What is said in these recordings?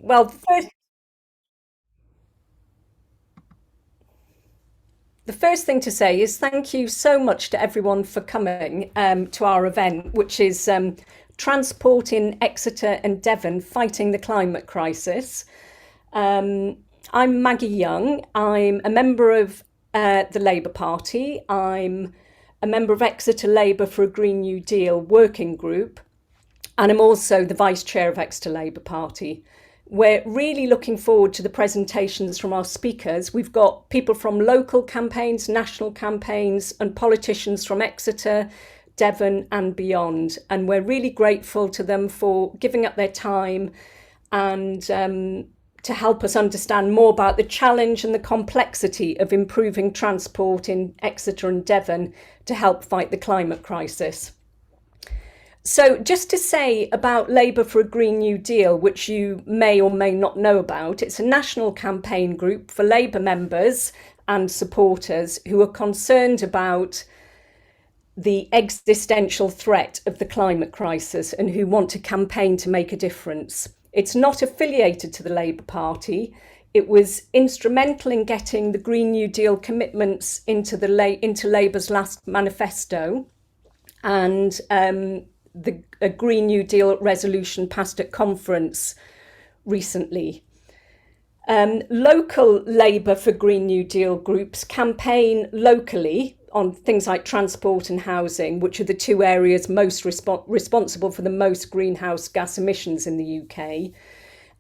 Well, the first thing to say is thank you so much to everyone for coming to our event, which is Transport in Exeter and Devon Fighting the Climate Crisis. Um, I'm Maggie Young. I'm a member of the Labour Party. I'm a member of Exeter Labour for a Green New Deal working group, and I'm also the Vice Chair of Exeter Labour Party. We're really looking forward to the presentations from our speakers. We've got people from local campaigns, national campaigns, and politicians from Exeter, Devon, and beyond. And we're really grateful to them for giving up their time and to help us understand more about the challenge and the complexity of improving transport in Exeter and Devon to help fight the climate crisis. So, just to say about Labour for a Green New Deal, which you may or may not know about, it's a national campaign group for Labour members and supporters who are concerned about the existential threat of the climate crisis and who want to campaign to make a difference. It's not affiliated to the Labour Party. It was instrumental in getting the Green New Deal commitments into Labour's last manifesto, and a Green New Deal resolution passed at conference recently. Local Labour for Green New Deal groups campaign locally on things like transport and housing, which are the two areas most responsible for the most greenhouse gas emissions in the UK.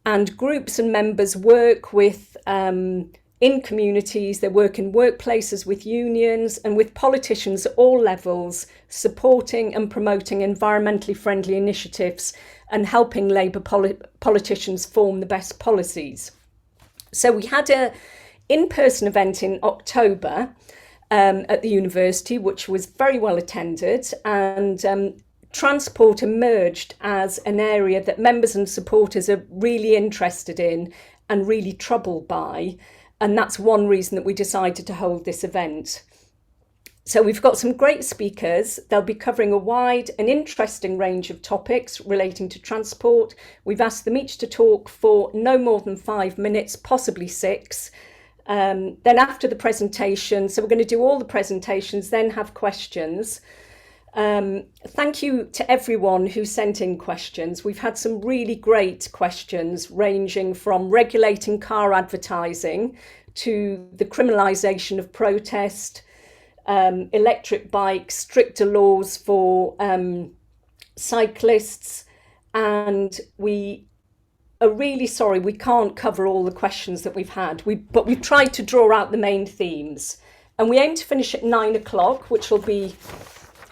And groups and members work with in communities, they work in workplaces with unions and with politicians at all levels, supporting and promoting environmentally friendly initiatives and helping Labour politicians form the best policies. So we had an in-person event in October at the university, which was very well attended, and transport emerged as an area that members and supporters are really interested in and really troubled by. And that's one reason that we decided to hold this event. So we've got some great speakers. They'll be covering a wide and interesting range of topics relating to transport. We've asked them each to talk for no more than 5 minutes, possibly 6. Then after the presentation, so we're going to do all the presentations, then have questions. Thank you to everyone who sent in questions. We've had some really great questions ranging from regulating car advertising to the criminalisation of protest, electric bikes, stricter laws for cyclists, and we are really sorry we can't cover all the questions that we've had, but we've tried to draw out the main themes. And we aim to finish at 9 o'clock, which will be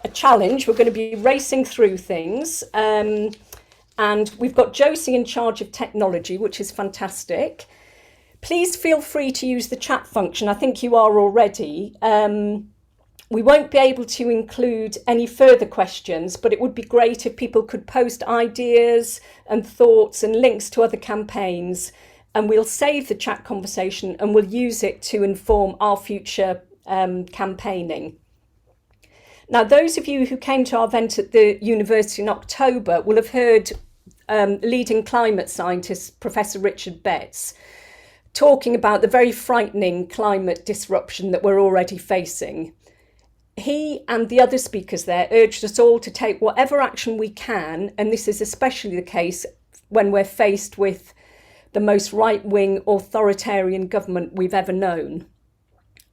a challenge. We're going to be racing through things. And we've got Josie in charge of technology, which is fantastic. Please feel free to use the chat function. I think you are already. We won't be able to include any further questions, but it would be great if people could post ideas and thoughts and links to other campaigns. And we'll save the chat conversation and we'll use it to inform our future campaigning. Now, those of you who came to our event at the university in October will have heard leading climate scientist, Professor Richard Betts, talking about the very frightening climate disruption that we're already facing. He and the other speakers there urged us all to take whatever action we can, and this is especially the case when we're faced with the most right-wing authoritarian government we've ever known.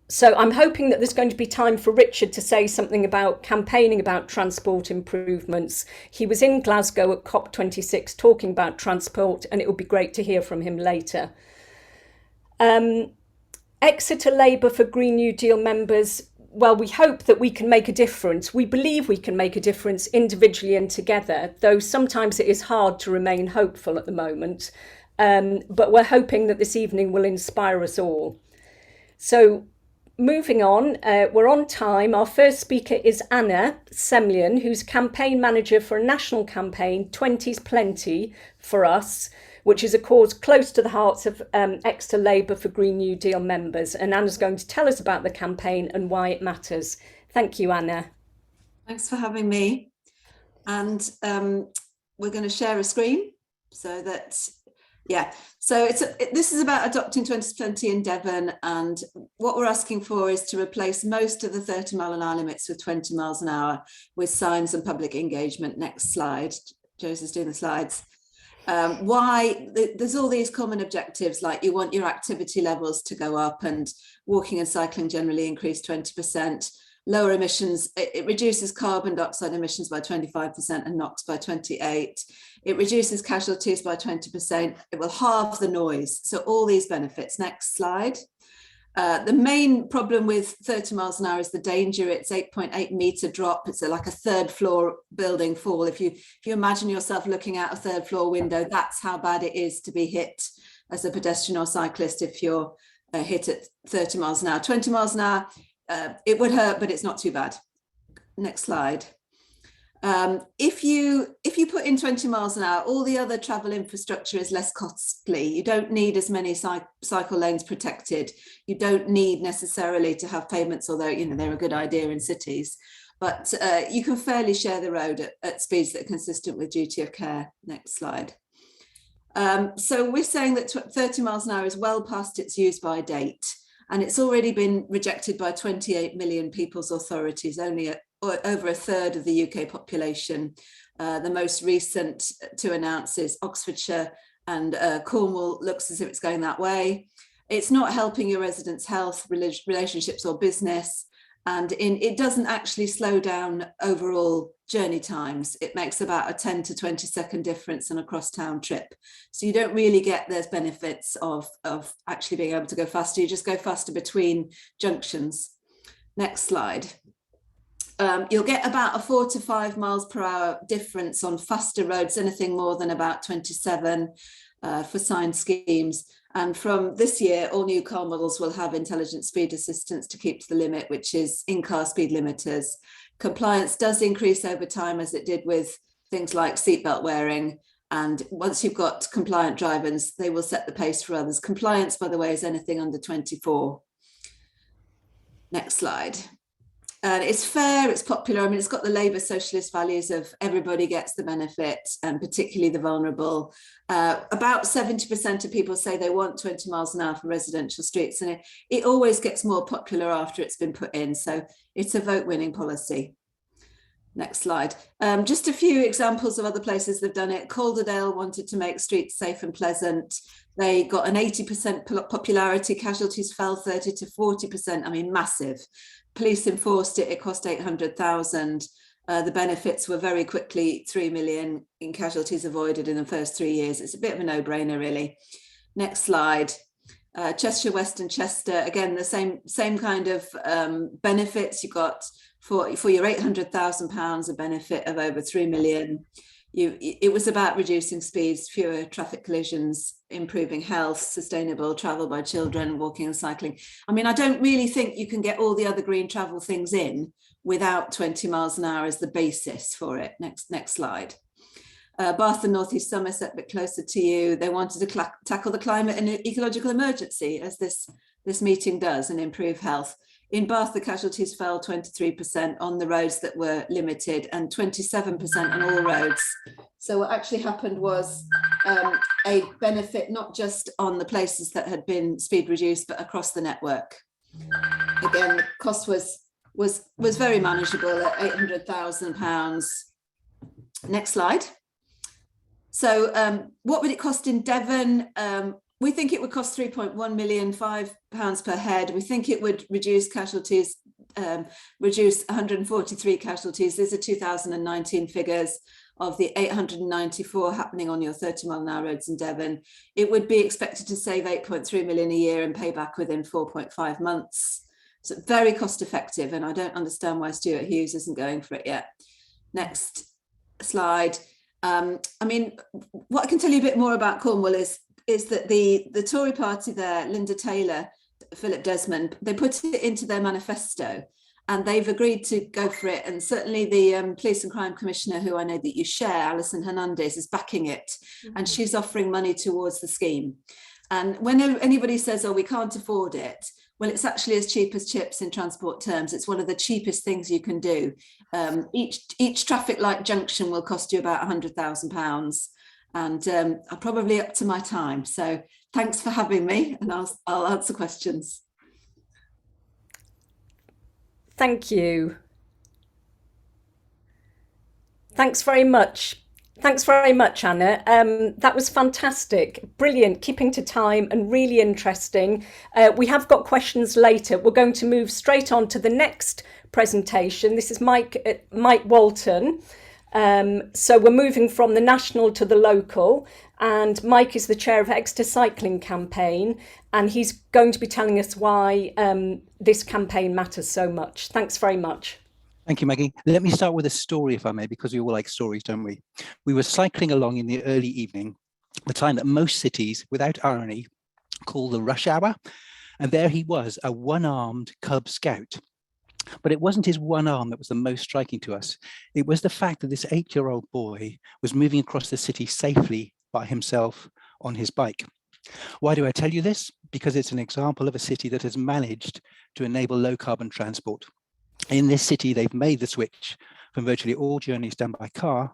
So I'm hoping that there's going to be time for Richard to say something about campaigning about transport improvements. He was in Glasgow at COP26 talking about transport, and it would be great to hear from him later. Exeter Labour for Green New Deal members, well, we hope that we can make a difference. We believe we can make a difference individually and together, though sometimes it is hard to remain hopeful at the moment. But we're hoping that this evening will inspire us all. So moving on, we're on time. Our first speaker is Anna Semlyen, who's campaign manager for a national campaign, 20's Plenty for Us, which is a cause close to the hearts of Exeter Labour for Green New Deal members. And Anna's going to tell us about the campaign and why it matters. Thank you, Anna. Thanks for having me. And we're going to share a screen so that Yeah, so this is about adopting 2020 in Devon, and what we're asking for is to replace most of the 30-mile-an-hour limits with 20 miles an hour with signs and public engagement. Next slide. Josie's doing the slides. Why? There's all these common objectives, like you want your activity levels to go up and walking and cycling generally increase 20%. Lower emissions, it reduces carbon dioxide emissions by 25% and NOx by 28%. It reduces casualties by 20%. It will halve the noise. So all these benefits. Next slide. The main problem with 30 miles an hour is the danger. It's 8.8 meter drop. It's like a third floor building fall. If you imagine yourself looking out a third floor window, that's how bad it is to be hit as a pedestrian or cyclist if you're hit at 30 miles an hour. 20 miles an hour, it would hurt, but it's not too bad. Next slide. If you put in 20 miles an hour, all the other travel infrastructure is less costly. You don't need as many cycle lanes protected. You don't need necessarily to have pavements, although they're a good idea in cities. But you can fairly share the road at speeds that are consistent with duty of care. Next slide. So we're saying that 30 miles an hour is well past its use by date. And it's already been rejected by 28 million people's authorities, only over a third of the UK population. The most recent to announce is Oxfordshire, and Cornwall looks as if it's going that way. It's not helping your residents' health, relationships or business. And it doesn't actually slow down overall journey times. It makes about a 10 to 20 second difference on a cross-town trip. So you don't really get those benefits of actually being able to go faster. You just go faster between junctions. Next slide. You'll get about a 4 to 5 miles per hour difference on faster roads, anything more than about 27 for signed schemes. And from this year, all new car models will have intelligent speed assistance to keep to the limit, which is in-car speed limiters. Compliance does increase over time, as it did with things like seatbelt wearing. And once you've got compliant drivers, they will set the pace for others. Compliance, by the way, is anything under 24. Next slide. And it's fair, it's popular. I mean, it's got the Labour socialist values of everybody gets the benefit, and particularly the vulnerable. About 70% of people say they want 20 miles an hour for residential streets, and it always gets more popular after it's been put in. So it's a vote-winning policy. Next slide. Just a few examples of other places they've done it. Calderdale wanted to make streets safe and pleasant. They got an 80% popularity. Casualties fell 30 to 40%. I mean, massive. Police enforced it. It cost 800,000. The benefits were very quickly 3 million in casualties avoided in the first 3 years. It's a bit of a no-brainer, really. Next slide. Cheshire West and Chester, again, the same kind of benefits. You got for your £800,000 a benefit of over 3 million. It was about reducing speeds, fewer traffic collisions, improving health, sustainable travel by children, walking and cycling. I mean, I don't really think you can get all the other green travel things in without 20 miles an hour as the basis for it. Next slide. Bath and North East Somerset, a bit closer to you. They wanted to tackle the climate and ecological emergency, as this meeting does, and improve health. In Bath, the casualties fell 23% on the roads that were limited and 27% on all roads. So what actually happened was a benefit not just on the places that had been speed reduced, but across the network. Again, the cost was very manageable at £800,000. Next slide. So what would it cost in Devon? We think it would cost £3.1 million, £5 per head. We think it would reduce casualties, reduce 143 casualties. These are 2019 figures of the 894 happening on your 30 mile an hour roads in Devon. It would be expected to save 8.3 million a year and pay back within 4.5 months. So very cost effective, and I don't understand why Stuart Hughes isn't going for it yet. Next slide. I mean, what I can tell you a bit more about Cornwall is that the Tory party there, Linda Taylor, Philip Desmond, they put it into their manifesto and they've agreed to go for it. And certainly the Police and Crime Commissioner, who I know that you share, Alison Hernandez, is backing it. Mm-hmm. And she's offering money towards the scheme. And when anybody says, oh, we can't afford it, well, it's actually as cheap as chips in transport terms. It's one of the cheapest things you can do. Each traffic light junction will cost you about £100,000. and I'm probably up to my time. So thanks for having me, and I'll answer questions. Thank you. Thanks very much. Thanks very much, Anna. That was fantastic, brilliant, keeping to time and really interesting. We have got questions later. We're going to move straight on to the next presentation. This is Mike Walton. So we're moving from the national to the local, and Mike is the chair of Exeter Cycling Campaign, and he's going to be telling us why this campaign matters so much. Thanks very much. Thank you, Maggie. Let me start with a story, if I may, because we all like stories, don't we? We were cycling along in the early evening, the time that most cities, without irony, call the rush hour. And there he was, a one-armed Cub Scout. But it wasn't his one arm that was the most striking to us. It was the fact that this 8-year-old boy was moving across the city safely by himself on his bike. Why do I tell you this? Because it's an example of a city that has managed to enable low carbon transport. In this city, they've made the switch from virtually all journeys done by car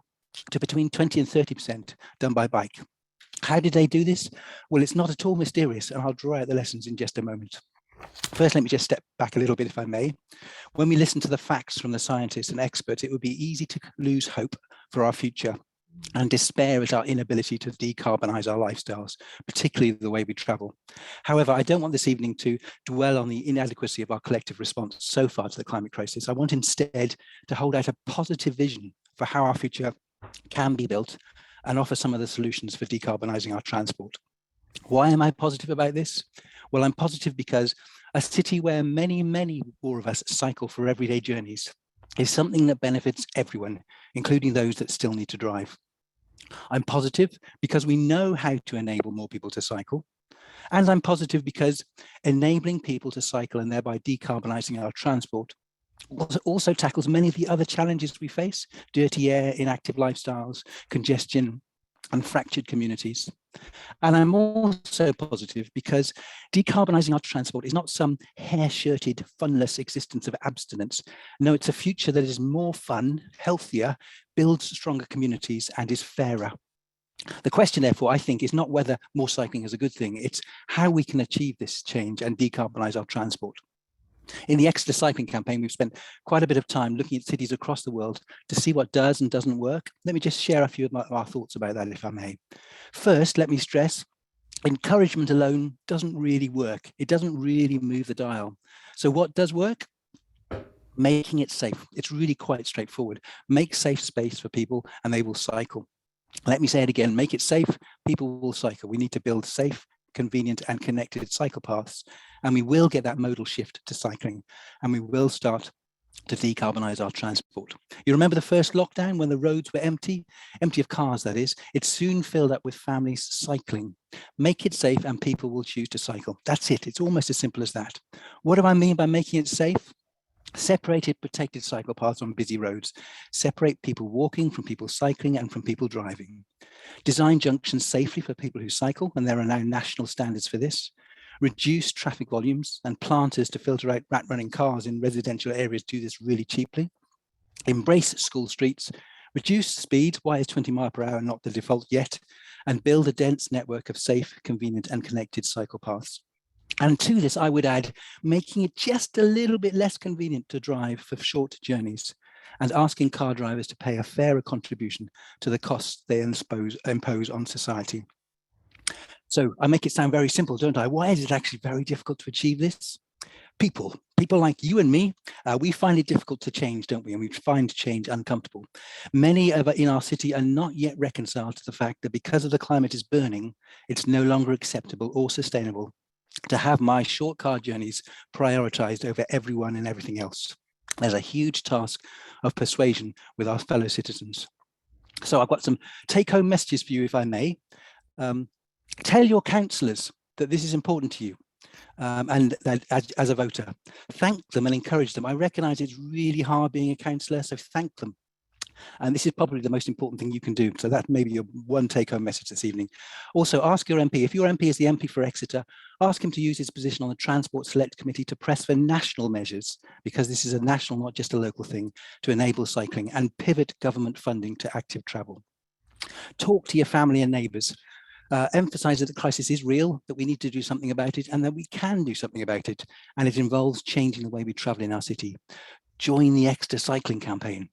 to between 20 and 30% done by bike. How did they do this? Well, it's not at all mysterious, and I'll draw out the lessons in just a moment. First, let me just step back a little bit, if I may. When we listen to the facts from the scientists and experts, it would be easy to lose hope for our future and despair at our inability to decarbonize our lifestyles, particularly the way we travel. However, I don't want this evening to dwell on the inadequacy of our collective response so far to the climate crisis. I want instead to hold out a positive vision for how our future can be built and offer some of the solutions for decarbonizing our transport. Why am I positive about this? Well, I'm positive because a city where many more of us cycle for everyday journeys is something that benefits everyone, including those that still need to drive. I'm positive because we know how to enable more people to cycle. And I'm positive because enabling people to cycle and thereby decarbonizing our transport also tackles many of the other challenges we face: dirty air, inactive lifestyles, congestion, and fractured communities. And I'm also positive because decarbonizing our transport is not some hair-shirted, funless existence of abstinence. No, it's a future that is more fun, healthier, builds stronger communities, and is fairer. The question, therefore, I think, is not whether more cycling is a good thing, it's how we can achieve this change and decarbonize our transport. In the Exeter Cycling Campaign, we've spent quite a bit of time looking at cities across the world to see what does and doesn't work. Let me just share a few of our thoughts about that, if I may. First, let me stress, encouragement alone doesn't really work. It doesn't really move the dial. So what does work? Making it safe. It's really quite straightforward. Make safe space for people and they will cycle. Let me say it again, make it safe, people will cycle. We need to build safe, convenient and connected cycle paths, and we will get that modal shift to cycling, and we will start to decarbonize our transport. You remember the first lockdown when the roads were empty of cars, that is. It soon filled up with families cycling. Make it safe and people will choose to cycle. That's it. It's almost as simple as that. What do I mean by making it safe? Separated, protected cycle paths on busy roads. Separate people walking from people cycling and from people driving. Design junctions safely for people who cycle, and there are now national standards for this. Reduce traffic volumes, and planters to filter out rat-running cars in residential areas do this really cheaply. Embrace school streets. Reduce speed. Why is 20 miles per hour not the default yet? And build a dense network of safe, convenient and connected cycle paths. And to this, I would add, making it just a little bit less convenient to drive for short journeys and asking car drivers to pay a fairer contribution to the costs they impose on society. So I make it sound very simple, don't I? Why is it actually very difficult to achieve this? People like you and me, we find it difficult to change, don't we? And we find change uncomfortable. Many in our city are not yet reconciled to the fact that because of the climate is burning, it's no longer acceptable or sustainable to have my short car journeys prioritized over everyone and everything else. There's a huge task of persuasion with our fellow citizens. So I've got some take-home messages for you, if I may. Tell your councillors that this is important to you, and that as a voter. Thank them and encourage them. I recognise it's really hard being a councillor, so thank them. And this is probably the most important thing you can do. So that may be your one take-home message this evening. Also, ask your MP, if your MP is the MP for Exeter, ask him to use his position on the Transport Select Committee to press for national measures, because this is a national, not just a local thing, to enable cycling and pivot government funding to active travel. Talk to your family and neighbours. Emphasise that the crisis is real, that we need to do something about it, and that we can do something about it. And it involves changing the way we travel in our city. Join the Exeter cycling campaign.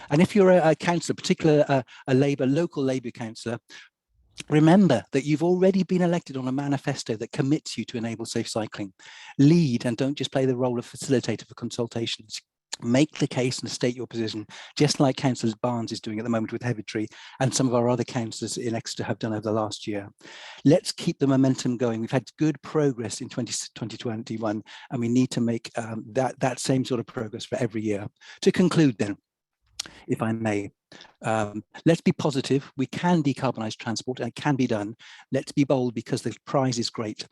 And if you're a councillor, particularly a local Labour councillor, remember that you've already been elected on a manifesto that commits you to enable safe cycling. Lead and don't just play the role of facilitator for consultations. Make the case and state your position, just like Councillor Barnes is doing at the moment with Heaventry, and some of our other councillors in Exeter have done over the last year. Let's keep the momentum going. We've had good progress in 2021, and we need to make that same sort of progress for every year. To conclude then, if I may, let's be positive. We can decarbonise transport, and it can be done. Let's be bold, because the prize is great.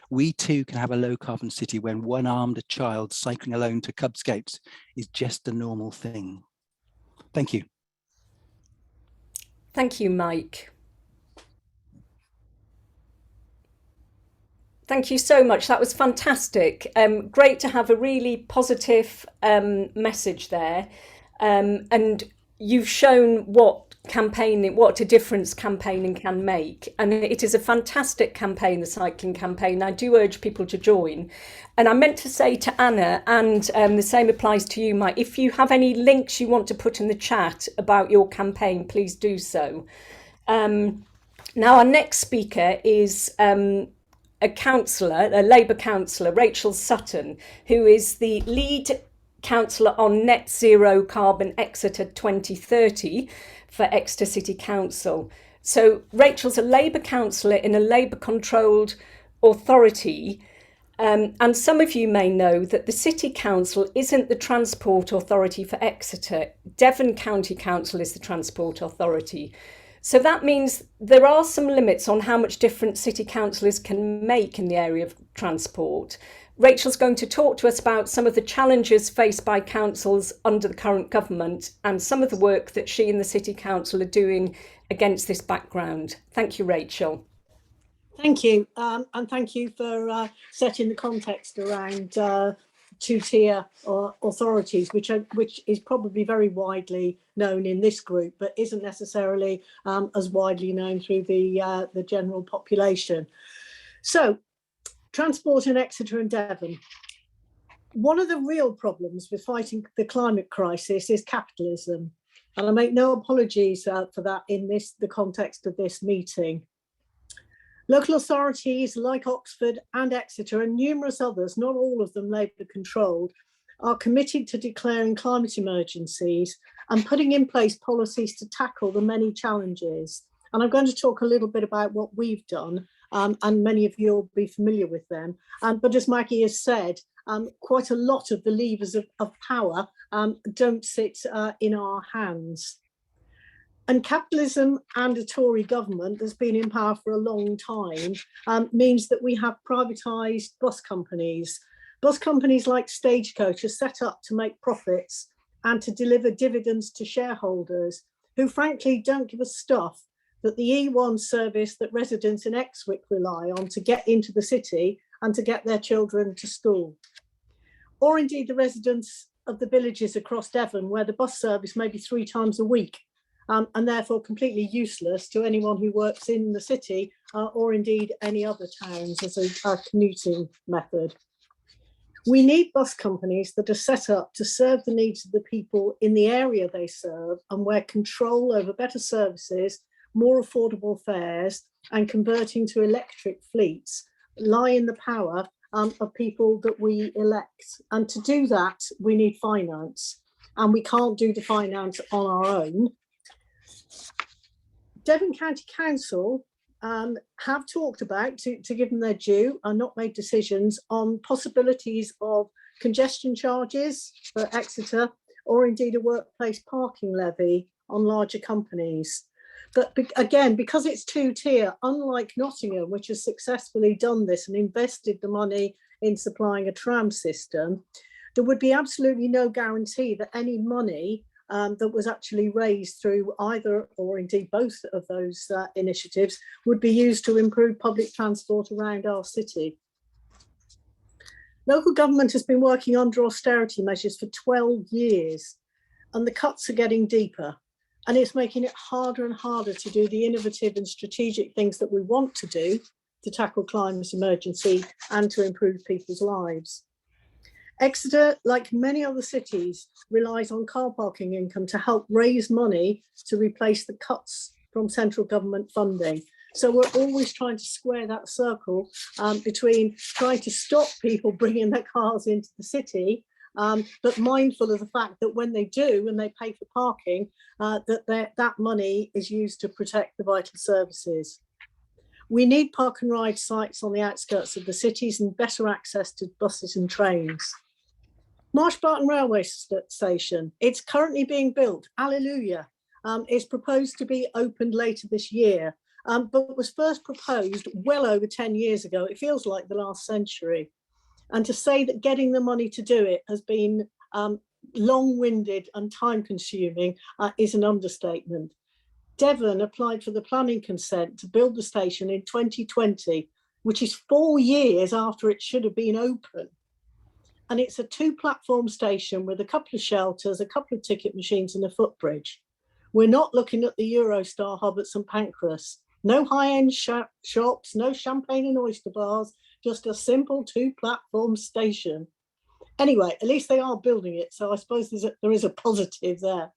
We too can have a low carbon city when one armed child cycling alone to Cub Scouts is just a normal thing. Thank you. Thank you, Mike. Thank you so much. That was fantastic. Great to have a really positive message there. And you've shown what a difference campaigning can make. And it is a fantastic campaign, the cycling campaign. I do urge people to join. And I meant to say to Anna, and the same applies to you, Mike, if you have any links you want to put in the chat about your campaign, please do so. Now, our next speaker is a councillor, a Labour councillor, Rachel Sutton, who is the lead councillor on Net Zero Carbon Exeter 2030 for Exeter City Council. So Rachel's a Labour councillor in a Labour-controlled authority, and some of you may know that the City Council isn't the transport authority for Exeter. Devon County Council is the transport authority. So that means there are some limits on how much difference city councillors can make in the area of transport. Rachel's going to talk to us about some of the challenges faced by councils under the current government and some of the work that she and the City Council are doing against this background. Thank you, Rachel. Thank you, and thank you for setting the context around two-tier authorities, which is probably very widely known in this group, but isn't necessarily as widely known through the general population. So, transport in Exeter and Devon. One of the real problems with fighting the climate crisis is capitalism, and I make no apologies for that in the context of this meeting. Local authorities like Oxford and Exeter and numerous others, not all of them Labour controlled, are committed to declaring climate emergencies and putting in place policies to tackle the many challenges. And I'm going to talk a little bit about what we've done, and many of you will be familiar with them. But as Maggie has said, quite a lot of the levers of power don't sit in our hands. And capitalism and a Tory government that's been in power for a long time means that we have privatised bus companies. Bus companies like Stagecoach are set up to make profits and to deliver dividends to shareholders who frankly don't give a stuff that the E1 service that residents in Exwick rely on to get into the city and to get their children to school. Or indeed the residents of the villages across Devon where the bus service may be 3 times a week and therefore completely useless to anyone who works in the city or indeed any other towns as a commuting method. We need bus companies that are set up to serve the needs of the people in the area they serve and where control over better services, more affordable fares and converting to electric fleets lie in the power of people that we elect. And to do that, we need finance, and we can't do the finance on our own. Devon County Council have talked about, to give them their due, and not made decisions on possibilities of congestion charges for Exeter, or indeed a workplace parking levy on larger companies. But again, because it's two-tier, unlike Nottingham, which has successfully done this and invested the money in supplying a tram system, there would be absolutely no guarantee that any money that was actually raised through either or indeed both of those initiatives would be used to improve public transport around our city. Local government has been working under austerity measures for 12 years and the cuts are getting deeper. And it's making it harder and harder to do the innovative and strategic things that we want to do to tackle climate emergency and to improve people's lives. Exeter, like many other cities, relies on car parking income to help raise money to replace the cuts from central government funding. So we're always trying to square that circle between trying to stop people bringing their cars into the city, but mindful of the fact that when they do and they pay for parking, that money is used to protect the vital services. We need park and ride sites on the outskirts of the cities and better access to buses and trains. Marsh Barton Railway Station, it's currently being built, hallelujah. It's proposed to be opened later this year, but was first proposed well over 10 years ago. It feels like the last century. And to say that getting the money to do it has been long-winded and time-consuming is an understatement. Devon applied for the planning consent to build the station in 2020, which is 4 years after it should have been open. And it's a 2-platform station with a couple of shelters, a couple of ticket machines and a footbridge. We're not looking at the Eurostar hub at St Pancras. No high-end shops, no champagne and oyster bars, just a simple 2-platform station. Anyway, at least they are building it, so I suppose there is a positive there.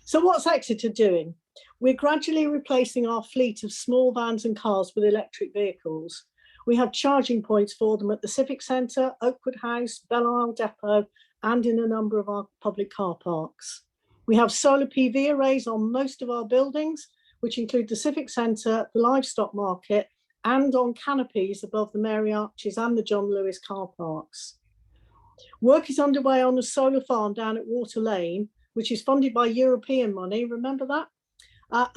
So what's Exeter doing? We're gradually replacing our fleet of small vans and cars with electric vehicles. We have charging points for them at the Civic Centre, Oakwood House, Belle Isle Depot, and in a number of our public car parks. We have solar PV arrays on most of our buildings, which include the Civic Centre, the Livestock Market, and on canopies above the Mary Arches and the John Lewis car parks. Work is underway on a solar farm down at Water Lane, which is funded by European money, remember that?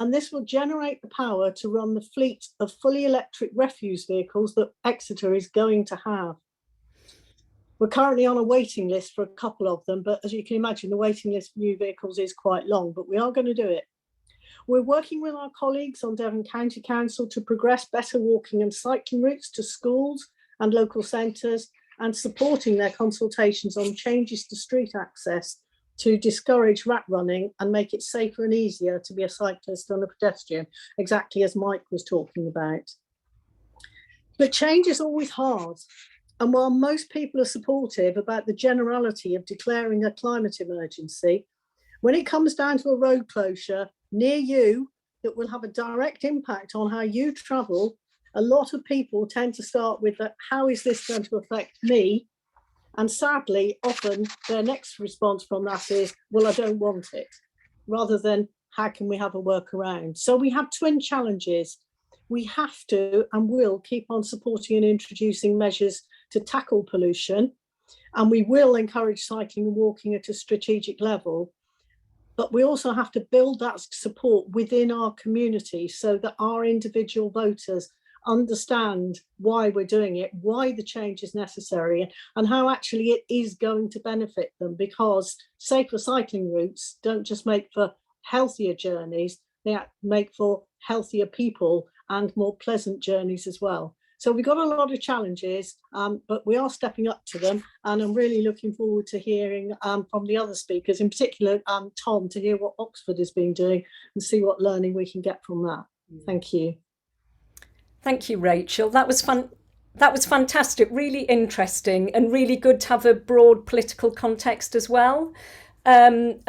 And this will generate the power to run the fleet of fully electric refuse vehicles that Exeter is going to have. We're currently on a waiting list for a couple of them, but as you can imagine, the waiting list for new vehicles is quite long, but we are going to do it. We're working with our colleagues on Devon County Council to progress better walking and cycling routes to schools and local centres and supporting their consultations on changes to street access to discourage rat running and make it safer and easier to be a cyclist and a pedestrian, exactly as Mike was talking about. But change is always hard. And while most people are supportive about the generality of declaring a climate emergency, when it comes down to a road closure near you that will have a direct impact on how you travel, a lot of people tend to start with how is this going to affect me? And sadly, often their next response from that is, well, I don't want it, rather than how can we have a workaround? So we have twin challenges. We have to and will keep on supporting and introducing measures to tackle pollution, and we will encourage cycling and walking at a strategic level. But we also have to build that support within our community so that our individual voters understand why we're doing it, why the change is necessary, and how actually it is going to benefit them, because safer cycling routes don't just make for healthier journeys, they make for healthier people and more pleasant journeys as well. So we've got a lot of challenges, but we are stepping up to them, and I'm really looking forward to hearing from the other speakers, in particular Tom, to hear what Oxford has been doing and see what learning we can get from that. Thank you. Thank you, Rachel. That was fun. That was fantastic, really interesting, and really good to have a broad political context as well. And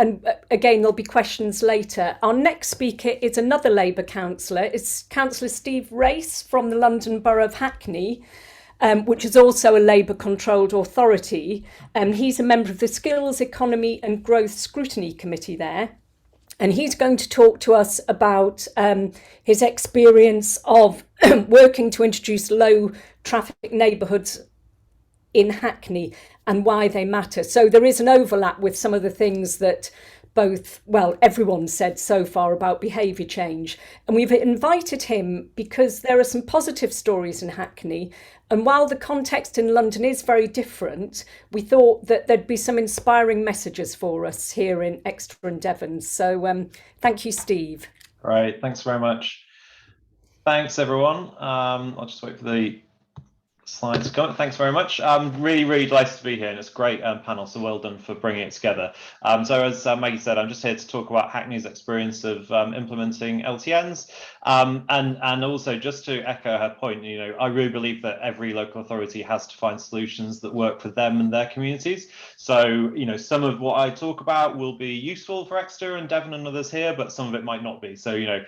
again, there'll be questions later. Our next speaker is another Labour councillor. It's Councillor Steve Race from the London Borough of Hackney, which is also a Labour-controlled authority. He's a member of the Skills, Economy and Growth Scrutiny Committee there. And he's going to talk to us about his experience of working to introduce low traffic neighbourhoods in Hackney and why they matter. So there is an overlap with some of the things that everyone said so far about behaviour change. And we've invited him because there are some positive stories in Hackney. And while the context in London is very different, we thought that there'd be some inspiring messages for us here in Exeter and Devon. So thank you, Steve. Great, thanks very much. Thanks, everyone. I'll just wait for the Slides gone. Thanks very much. I'm really delighted to be here, and it's a great panel, so well done for bringing it together. So as Maggie said, I'm just here to talk about Hackney's experience of implementing LTNs, and also just to echo her point, you know, I really believe that every local authority has to find solutions that work for them and their communities. So, you know, some of what I talk about will be useful for Exeter and Devon and others here, but some of it might not be. So, you know,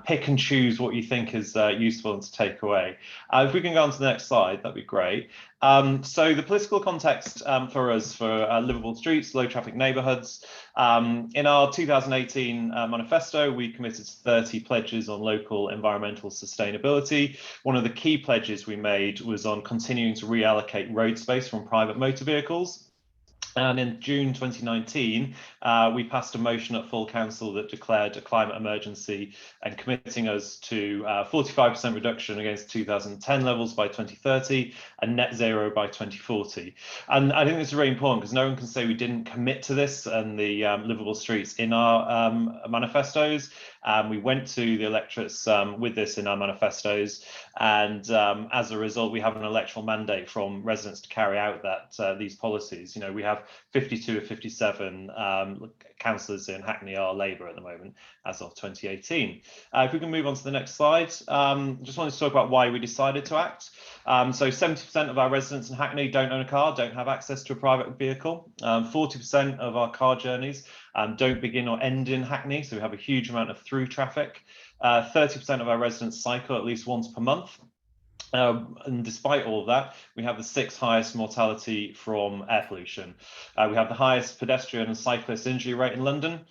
pick and choose what you think is useful and to take away. If we can go on to the next slide, that'd be great. So the political context for us for livable streets, low traffic neighbourhoods. In our 2018 manifesto, we committed to 30 pledges on local environmental sustainability. One of the key pledges we made was on continuing to reallocate road space from private motor vehicles. And in June 2019, we passed a motion at full council that declared a climate emergency and committing us to 45% reduction against 2010 levels by 2030 and net zero by 2040. And I think this is really important because no one can say we didn't commit to this and the livable streets in our manifestos. We went to the electorates with this in our manifestos, and as a result, we have an electoral mandate from residents to carry out that these policies. You know, we have 52 of 57 councillors in Hackney are Labour at the moment, as of 2018. If we can move on to the next slide, just wanted to talk about why we decided to act. So 70% of our residents in Hackney don't own a car, don't have access to a private vehicle. 40% of our car journeys don't begin or end in Hackney, so we have a huge amount of through traffic. 30% of our residents cycle at least once per month. And despite all of that, we have the 6th highest mortality from air pollution. We have the highest pedestrian and cyclist injury rate in London.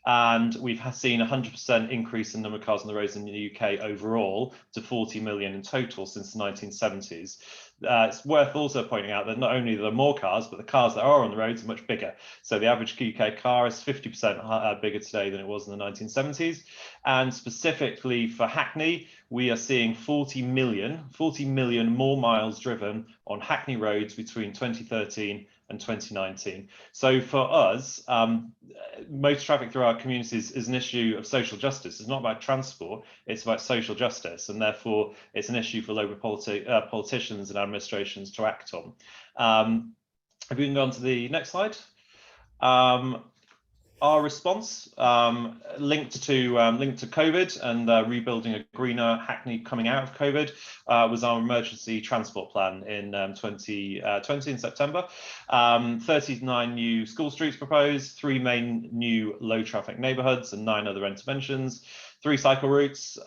And we've seen 100% increase in number of cars on the roads in the UK overall to 40 million in total since the 1970s. It's worth also pointing out that not only are there more cars, but the cars that are on the roads are much bigger. So the average UK car is 50% bigger today than it was in the 1970s. And specifically for Hackney, we are seeing 40 million more miles driven on Hackney roads between 2013 and 2019. So for us, motor traffic through our communities is an issue of social justice. It's not about transport, it's about social justice, and therefore it's an issue for local politicians and administrations to act on. If we can go on to the next slide. Our response linked to COVID and rebuilding a greener Hackney coming out of COVID was our emergency transport plan in 2020 in September. 39 new school streets proposed, 3 main new low traffic neighbourhoods and 9 other interventions. 3 cycle routes,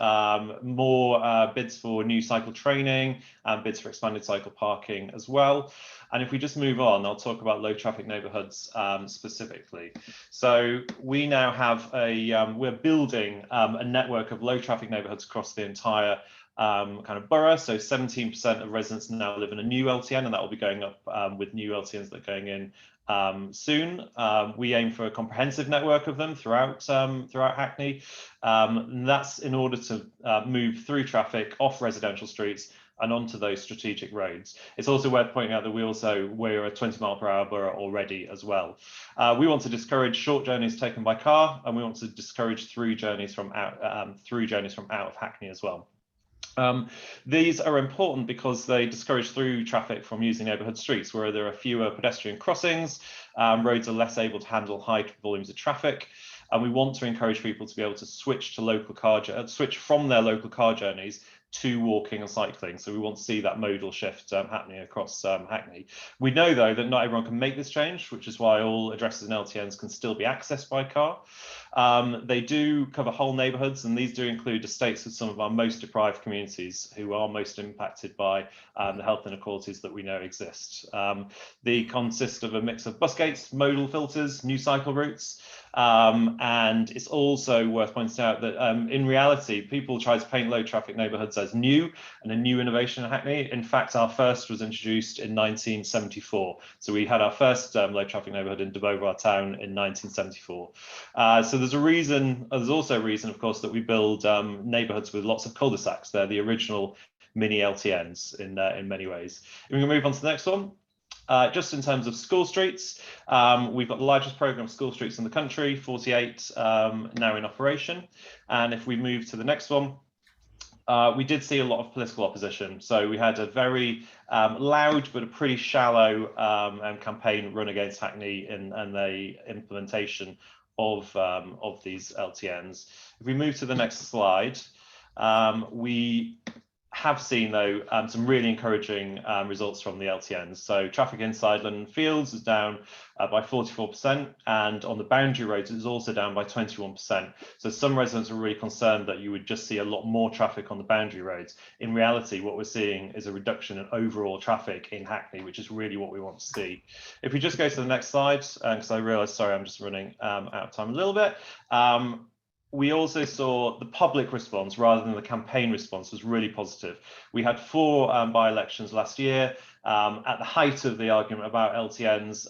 more bids for new cycle training and bids for expanded cycle parking as well. And if we just move on, I'll talk about low traffic neighbourhoods specifically. So we now have we're building a network of low traffic neighbourhoods across the entire kind of borough. So 17% of residents now live in a new LTN, and that will be going up with new LTNs that are going in soon. We aim for a comprehensive network of them throughout Hackney. And that's in order to move through traffic off residential streets and onto those strategic roads. It's also worth pointing out that we're a 20-mile-per-hour borough already as well. We want to discourage short journeys taken by car, and we want to discourage through journeys from out of Hackney as well. These are important because they discourage through traffic from using neighbourhood streets where there are fewer pedestrian crossings, roads are less able to handle high volumes of traffic, and we want to encourage people to be able to switch from their local car journeys to walking and cycling. So we want to see that modal shift happening across Hackney. We know, though, that not everyone can make this change, which is why all addresses and LTNs can still be accessed by car. They do cover whole neighbourhoods, and these do include estates of some of our most deprived communities who are most impacted by the health inequalities that we know exist. They consist of a mix of bus gates, modal filters, new cycle routes, and it's also worth pointing out that in reality, people try to paint low traffic neighbourhoods as new and a new innovation in Hackney. In fact, our first was introduced in 1974. So we had our first low traffic neighbourhood in Devon town in 1974. So there's also a reason, of course, that we build neighbourhoods with lots of cul-de-sacs. They're the original mini LTNs in many ways. If we can move on to the next one. Just in terms of school streets, we've got the largest programme of school streets in the country, 48 now in operation. And if we move to the next one, we did see a lot of political opposition. So we had a very loud but a pretty shallow campaign run against Hackney and the implementation of these LTNs. If we move to the next slide, we have seen, though, some really encouraging results from the LTNs. So traffic inside London Fields is down by 44%, and on the boundary roads it's also down by 21%. So some residents were really concerned that you would just see a lot more traffic on the boundary roads. In reality, what we're seeing is a reduction in overall traffic in Hackney, which is really what we want to see. If we just go to the next slide, because I realise, sorry, I'm just running out of time a little bit. We also saw the public response rather than the campaign response was really positive. We had 4 by-elections last year. At the height of the argument about LTNs,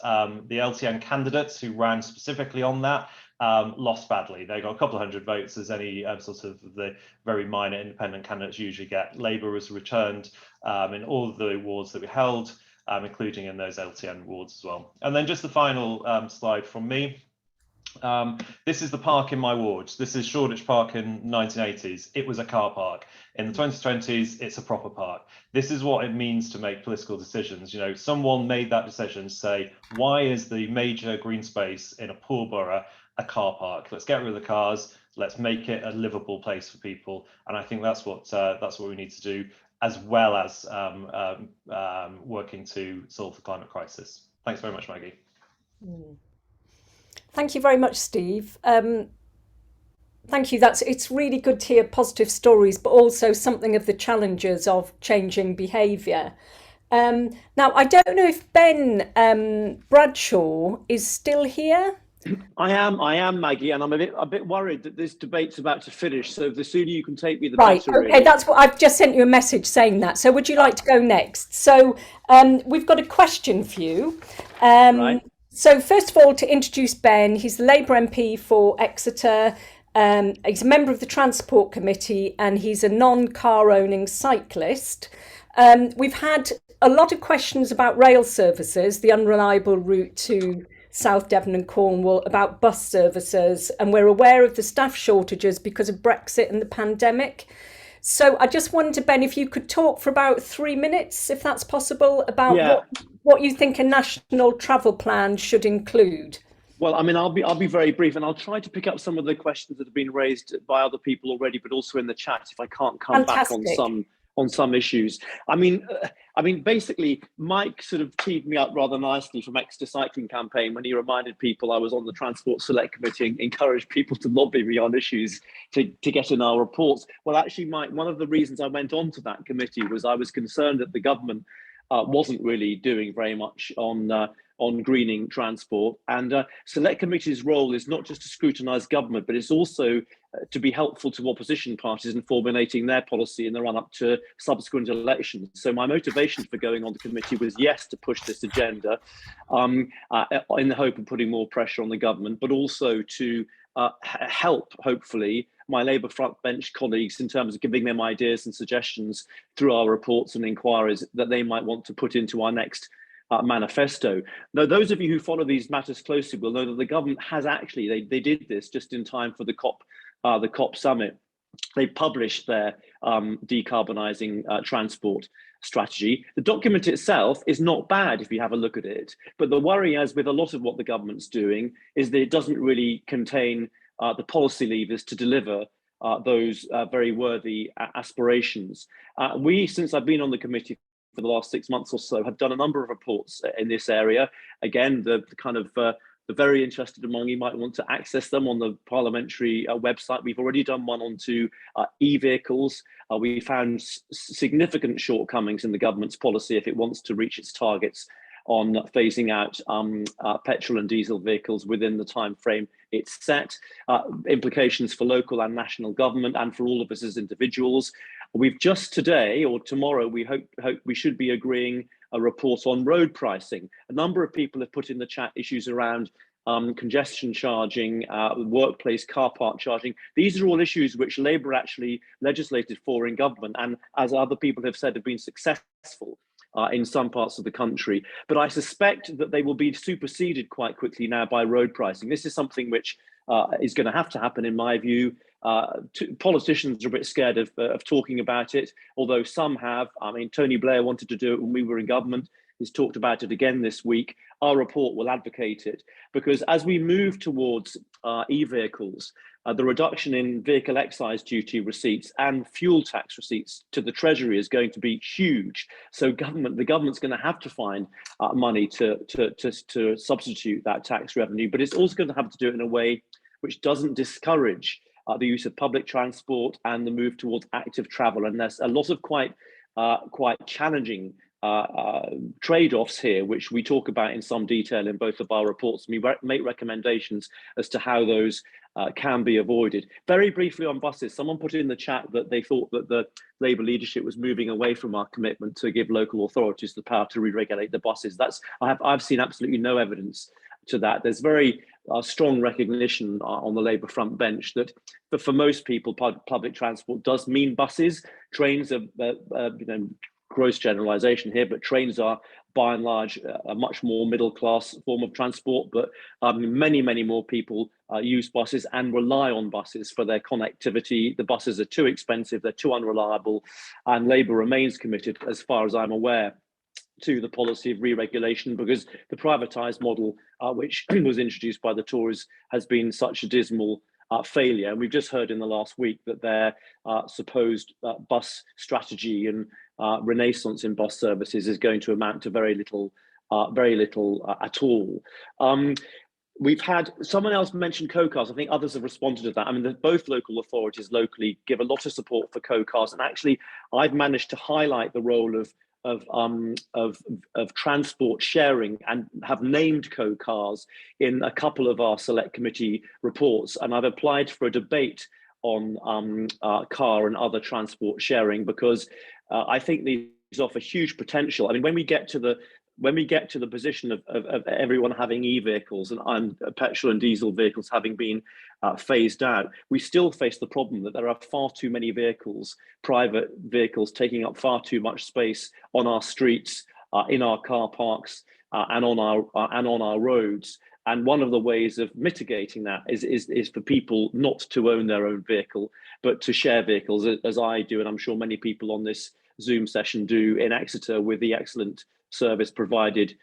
the LTN candidates who ran specifically on that lost badly. They got a couple of hundred votes, as any sort of the very minor independent candidates usually get. Labour was returned in all of the wards that we held, including in those LTN wards as well. And then just the final slide from me. This is the park in my ward. This is Shoreditch Park in 1980s. It was a car park. In the 2020s, it's a proper park. This is what it means to make political decisions. You know, someone made that decision to say, why is the major green space in a poor borough a car park? Let's get rid of the cars. Let's make it a livable place for people. And I think that's what we need to do, as well as working to solve the climate crisis. Thanks very much, Maggie. Thank you very much, Steve. Thank you. It's really good to hear positive stories, but also something of the challenges of changing behaviour. Now, I don't know if Ben Bradshaw is still here. I am, Maggie, and I'm a bit worried that this debate's about to finish. So the sooner you can take me, the right, better. Okay, really. That's what I've just sent you a message saying that. So would you like to go next? So we've got a question for you. Right. So first of all, to introduce Ben, he's the Labour MP for Exeter. He's a member of the Transport Committee, and he's a non-car owning cyclist. We've had a lot of questions about rail services, the unreliable route to South Devon and Cornwall, about bus services, and we're aware of the staff shortages because of Brexit and the pandemic. So I just wondered, Ben, if you could talk for about 3 minutes, if that's possible, about what you think a national travel plan should include. Well, I mean, I'll be very brief, and I'll try to pick up some of the questions that have been raised by other people already, but also in the chat if I can't come back on some issues. I mean, basically, Mike sort of teed me up rather nicely from Exeter Cycling Campaign when he reminded people I was on the Transport Select Committee and encouraged people to lobby me on issues to get in our reports. Well, actually, Mike, one of the reasons I went on to that committee was I was concerned that the government wasn't really doing very much on greening transport. And Select Committee's role is not just to scrutinise government, but it's also to be helpful to opposition parties in formulating their policy in the run-up to subsequent elections. So my motivation for going on the committee was, yes, to push this agenda in the hope of putting more pressure on the government, but also to help, hopefully, my Labour frontbench colleagues in terms of giving them ideas and suggestions through our reports and inquiries that they might want to put into our next manifesto. Now, those of you who follow these matters closely will know that the government has actually, they did this just in time for the COP summit. They published their decarbonising transport strategy. The document itself is not bad if you have a look at it, but the worry, as with a lot of what the government's doing, is that it doesn't really contain the policy levers to deliver those very worthy aspirations. We, since I've been on the committee for the last 6 months or so, have done a number of reports in this area. Again, the kind of the very interested among you might want to access them on the parliamentary website. We've already done one onto e-vehicles. We found significant shortcomings in the government's policy if it wants to reach its targets on phasing out petrol and diesel vehicles within the time frame it's set, implications for local and national government and for all of us as individuals. We've just today or tomorrow, we hope we should be agreeing a report on road pricing. A number of people have put in the chat issues around congestion charging, workplace car park charging. These are all issues which Labour actually legislated for in government, and as other people have said, have been successful in some parts of the country. But I suspect that they will be superseded quite quickly now by road pricing. This is something which is going to have to happen, in my view, Politicians are a bit scared of talking about it, although some have. I mean, Tony Blair wanted to do it when we were in government. He's talked about it again this week. Our report will advocate it, because as we move towards e-vehicles, the reduction in vehicle excise duty receipts and fuel tax receipts to the Treasury is going to be huge. So the government's going to have to find money to substitute that tax revenue, but it's also going to have to do it in a way which doesn't discourage the use of public transport and the move towards active travel. And there's a lot of quite challenging trade-offs here, which we talk about in some detail in both of our reports. We make recommendations as to how those can be avoided. Very briefly on buses, someone put in the chat that they thought that the Labour leadership was moving away from our commitment to give local authorities the power to re-regulate the buses. I've seen absolutely no evidence to that. There's very strong recognition on the Labour front bench that for most people, public transport does mean buses. Trains are, gross generalisation here, but trains are by and large a much more middle class form of transport. But many more people use buses and rely on buses for their connectivity. The buses are too expensive, they're too unreliable, and Labour remains committed, as far as I'm aware, to the policy of re-regulation, because the privatised model, which was introduced by the Tories, has been such a dismal failure. And we've just heard in the last week that their supposed bus strategy and renaissance in bus services is going to amount to very little at all. We've had someone else mention co-cars. I think others have responded to that. I mean, both local authorities locally give a lot of support for co-cars, and actually, I've managed to highlight the role of transport sharing and have named co-cars in a couple of our select committee reports, and I've applied for a debate on car and other transport sharing, because I think these offer huge potential. I mean, when we get to the position of everyone having e-vehicles and petrol and diesel vehicles having been phased out, we still face the problem that there are far too many vehicles, private vehicles, taking up far too much space on our streets, in our car parks, and on our roads. And one of the ways of mitigating that is for people not to own their own vehicle, but to share vehicles, as I do, and I'm sure many people on this Zoom session do in Exeter, with the excellent service provided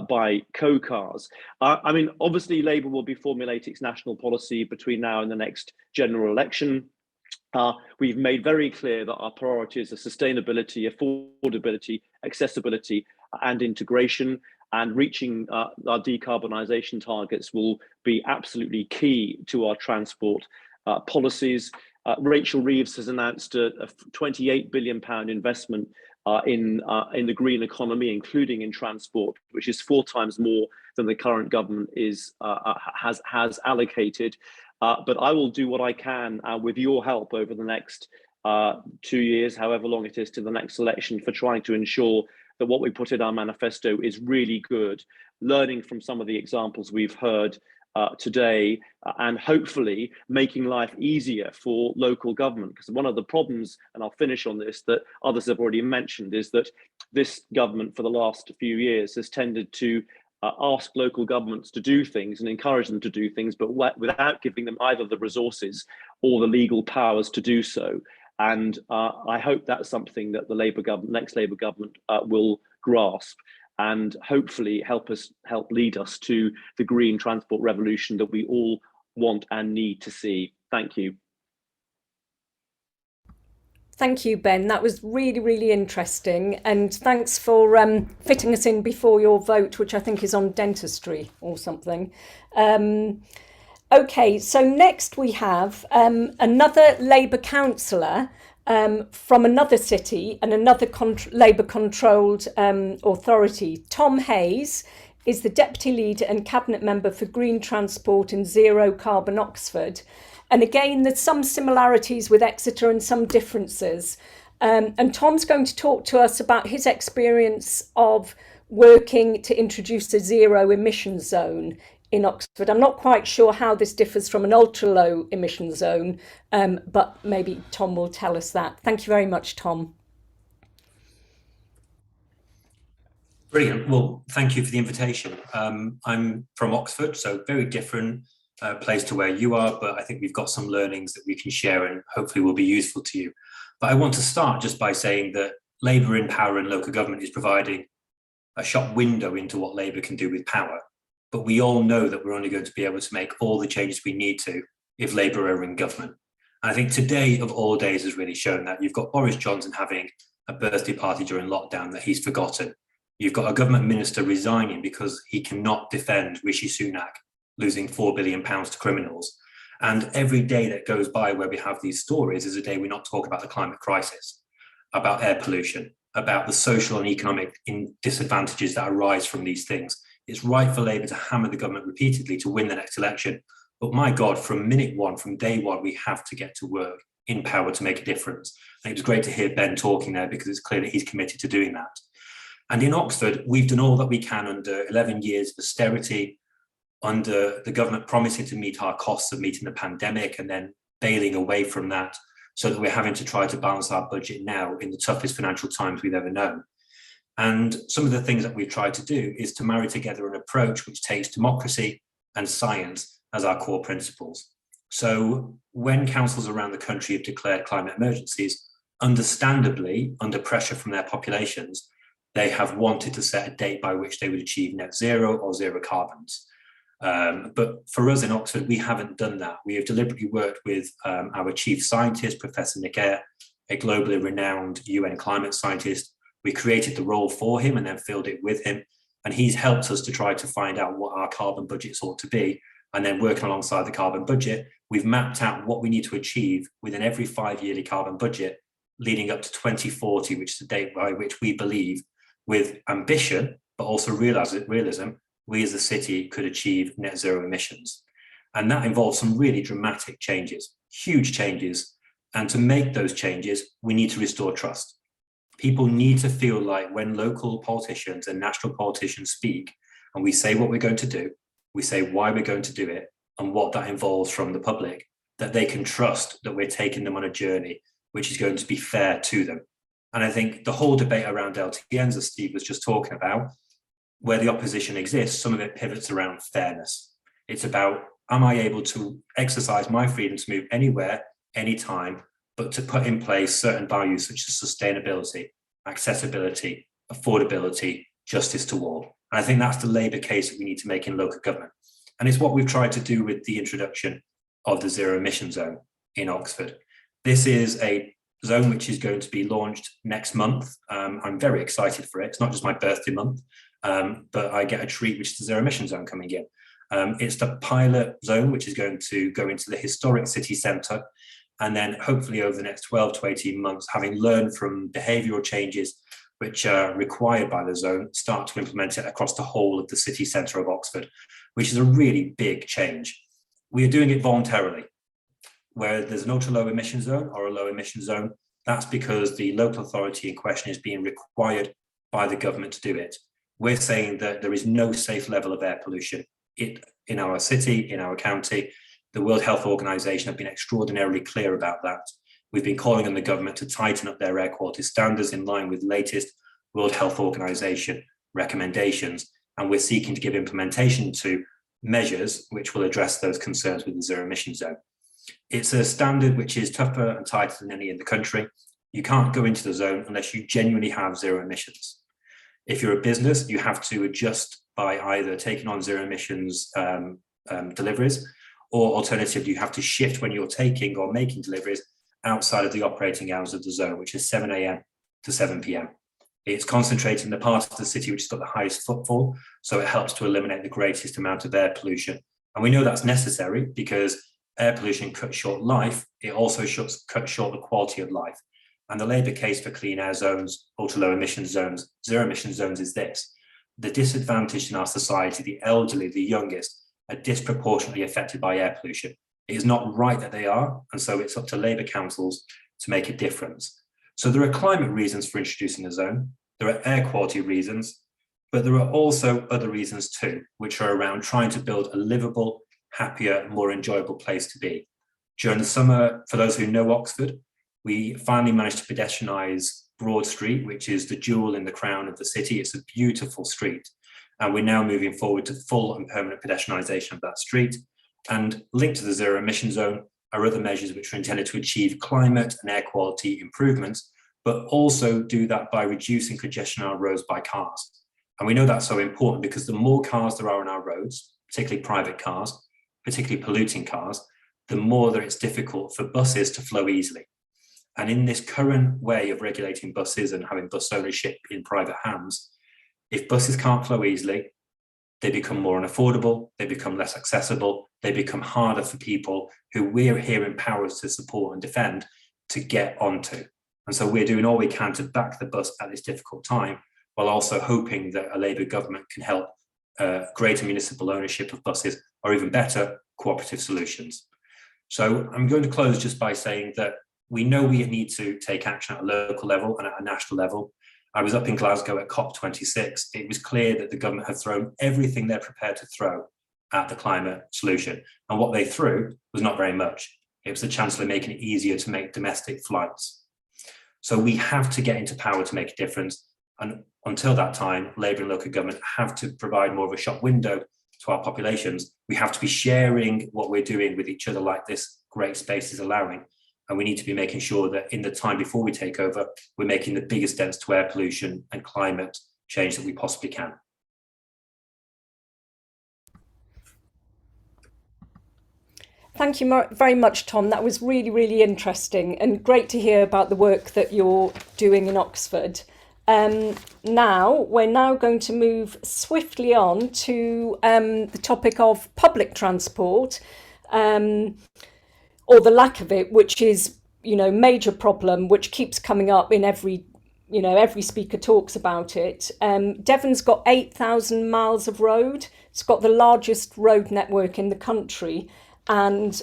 by co-cars. I mean, obviously Labour will be formulating its national policy between now and the next general election. We've made very clear that our priorities are sustainability, affordability, accessibility, and integration, and reaching our decarbonisation targets will be absolutely key to our transport policies. Rachel Reeves has announced a £28 billion investment in the green economy, including in transport, which is 4 times more than the current government has allocated. But I will do what I can with your help over the next 2 years, however long it is to the next election, for trying to ensure that what we put in our manifesto is really good, learning from some of the examples we've heard today, and hopefully making life easier for local government. Because one of the problems, and I'll finish on this, that others have already mentioned, is that this government for the last few years has tended to ask local governments to do things and encourage them to do things, but without giving them either the resources or the legal powers to do so. And I hope that's something that the next Labour government will grasp, and hopefully help lead us to the green transport revolution that we all want and need to see. Thank you. Thank you, Ben. That was really, really interesting. And thanks for fitting us in before your vote, which I think is on dentistry or something. Okay, so next we have another Labour councillor from another city and another Labour-controlled authority. Tom Hayes is the Deputy Leader and Cabinet Member for Green Transport and Zero Carbon Oxford. And again, there's some similarities with Exeter and some differences. And Tom's going to talk to us about his experience of working to introduce a zero emission zone in Oxford. I'm not quite sure how this differs from an ultra low emission zone, but maybe Tom will tell us that. Thank you very much, Tom. Brilliant. Well, thank you for the invitation. I'm from Oxford, so very different place to where you are, but I think we've got some learnings that we can share and hopefully will be useful to you. But I want to start just by saying that Labour in power in local government is providing a shop window into what Labour can do with power. But we all know that we're only going to be able to make all the changes we need to if Labour are in government. And I think today of all days has really shown that. You've got Boris Johnson having a birthday party during lockdown that he's forgotten. You've got a government minister resigning because he cannot defend Rishi Sunak losing £4 billion to criminals. And every day that goes by where we have these stories is a day we not talk about the climate crisis, about air pollution, about the social and economic disadvantages that arise from these things. It's right for Labour to hammer the government repeatedly to win the next election. But my God, from minute one, from day one, we have to get to work in power to make a difference. And it was great to hear Ben talking there because it's clear that he's committed to doing that. And in Oxford, we've done all that we can under 11 years of austerity, under the government promising to meet our costs of meeting the pandemic and then bailing away from that, so that we're having to try to balance our budget now in the toughest financial times we've ever known. And some of the things that we've tried to do is to marry together an approach which takes democracy and science as our core principles. So when councils around the country have declared climate emergencies, understandably, under pressure from their populations, they have wanted to set a date by which they would achieve net zero or zero carbons. But for us in Oxford, we haven't done that. We have deliberately worked with our chief scientist, Professor Nick Eyre, a globally renowned UN climate scientist. We created the role for him and then filled it with him. And he's helped us to try to find out what our carbon budgets ought to be. And then working alongside the carbon budget, we've mapped out what we need to achieve within every 5-yearly carbon budget leading up to 2040, which is the date by which we believe, with ambition, but also realism, we as a city could achieve net zero emissions. And that involves some really dramatic changes, huge changes. And to make those changes, we need to restore trust. People need to feel like when local politicians and national politicians speak, and we say what we're going to do, we say why we're going to do it, and what that involves from the public, that they can trust that we're taking them on a journey which is going to be fair to them. And I think the whole debate around LTNs, as Steve was just talking about, where the opposition exists, some of it pivots around fairness. It's about, am I able to exercise my freedom to move anywhere, anytime, but to put in place certain values such as sustainability, accessibility, affordability, justice to all. And I think that's the Labour case that we need to make in local government. And it's what we've tried to do with the introduction of the zero emission zone in Oxford. This is a zone which is going to be launched next month. I'm very excited for it. It's not just my birthday month, but I get a treat, which is the zero emission zone coming in. It's the pilot zone, which is going to go into the historic city centre. And then hopefully over the next 12 to 18 months, having learned from behavioural changes which are required by the zone, start to implement it across the whole of the city centre of Oxford, which is a really big change. We are doing it voluntarily. Where there's an ultra low emission zone or a low emission zone, that's because the local authority in question is being required by the government to do it. We're saying that there is no safe level of air pollution in our city, in our county. The World Health Organization have been extraordinarily clear about that. We've been calling on the government to tighten up their air quality standards in line with latest World Health Organization recommendations. And we're seeking to give implementation to measures which will address those concerns with the zero emission zone. It's a standard which is tougher and tighter than any in the country. You can't go into the zone unless you genuinely have zero emissions. If you're a business, you have to adjust by either taking on zero emissions deliveries, or alternatively, you have to shift when you're taking or making deliveries outside of the operating hours of the zone, which is 7 a.m. to 7 p.m. It's concentrated in the part of the city which has got the highest footfall, so it helps to eliminate the greatest amount of air pollution. And we know that's necessary because air pollution cuts short life. It also cuts short the quality of life. And the Labour case for clean air zones, ultra low emission zones, zero emission zones is this: the disadvantaged in our society, the elderly, the youngest, are disproportionately affected by air pollution. It is not right that they are, and so it's up to Labour councils to make a difference. So there are climate reasons for introducing a zone, there are air quality reasons, but there are also other reasons too, which are around trying to build a livable, happier, more enjoyable place to be. During the summer, for those who know Oxford, we finally managed to pedestrianise Broad Street, which is the jewel in the crown of the city. It's a beautiful street. And we're now moving forward to full and permanent pedestrianisation of that street. And linked to the zero emission zone are other measures which are intended to achieve climate and air quality improvements, but also do that by reducing congestion on our roads by cars. And we know that's so important because the more cars there are on our roads, particularly private cars, particularly polluting cars, the more that it's difficult for buses to flow easily. And in this current way of regulating buses and having bus ownership in private hands, if buses can't flow easily, they become more unaffordable, they become less accessible, they become harder for people who we're here in powers to support and defend to get onto. And so we're doing all we can to back the bus at this difficult time, while also hoping that a Labour government can help greater municipal ownership of buses, or even better, cooperative solutions. So I'm going to close just by saying that we know we need to take action at a local level and at a national level. I was up in Glasgow at COP26. It was clear that the government had thrown everything they're prepared to throw at the climate solution. And what they threw was not very much. It was the Chancellor making it easier to make domestic flights. So we have to get into power to make a difference. And until that time, Labour and local government have to provide more of a shop window to our populations. We have to be sharing what we're doing with each other like this great space is allowing. And we need to be making sure that in the time before we take over, we're making the biggest dents to air pollution and climate change that we possibly can. Thank you very much, Tom. That was really, really interesting and great to hear about the work that you're doing in Oxford. Now, we're now going to move swiftly on to the topic of public transport, or the lack of it, which is, major problem, which keeps coming up in every speaker talks about it. Devon's got 8,000 miles of road. It's got the largest road network in the country. And,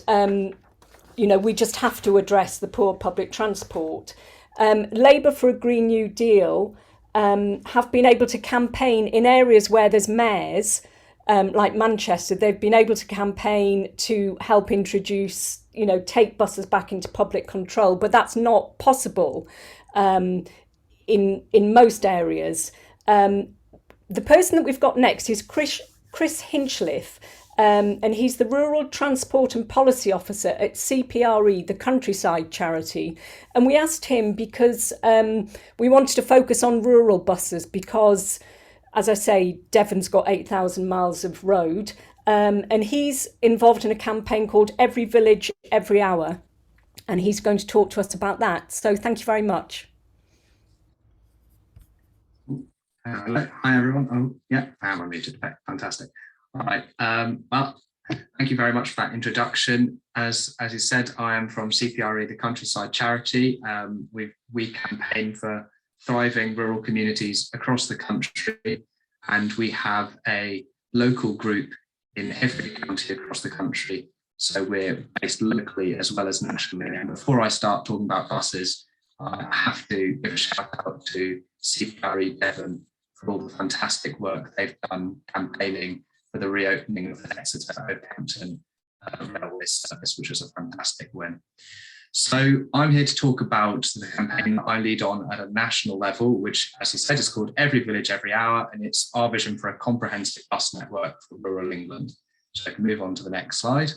we just have to address the poor public transport. Labour for a Green New Deal have been able to campaign in areas where there's mayors, like Manchester. They've been able to campaign to help introduce, take buses back into public control, but that's not possible in most areas. The person that we've got next is Chris Hinchliff. And he's the Rural Transport and Policy Officer at CPRE, the Countryside charity. And we asked him because we wanted to focus on rural buses because, as I say, Devon's got 8,000 miles of road. And he's involved in a campaign called Every Village, Every Hour. And he's going to talk to us about that. So thank you very much. Hello. Hi, everyone. Oh, yeah, I am unmuted. Fantastic. All right. Well, thank you very much for that introduction. As you said, I am from CPRE, the Countryside charity. We campaign for thriving rural communities across the country, and we have a local group in every county across the country. So we're based locally as well as nationally. And before I start talking about buses, I have to give a shout out to CPRE Devon for all the fantastic work they've done campaigning for the reopening of the Exeter Oakhampton railway service, which was a fantastic win. So I'm here to talk about the campaign that I lead on at a national level, which, as you said, is called Every Village, Every Hour, and it's our vision for a comprehensive bus network for rural England. So I can move on to the next slide.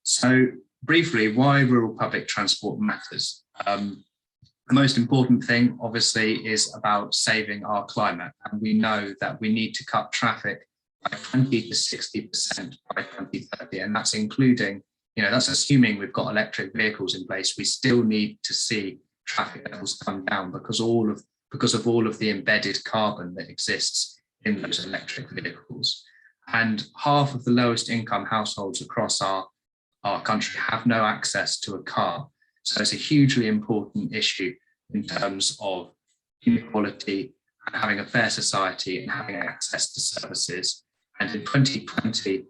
So briefly, why rural public transport matters. The most important thing, obviously, is about saving our climate. And we know that we need to cut traffic by 20 to 60% by 2030. And that's including, that's assuming we've got electric vehicles in place. We still need to see traffic levels come down because of all of the embedded carbon that exists in those electric vehicles. And half of the lowest income households across our country have no access to a car. So it's a hugely important issue in terms of inequality and having a fair society and having access to services. And in 2020,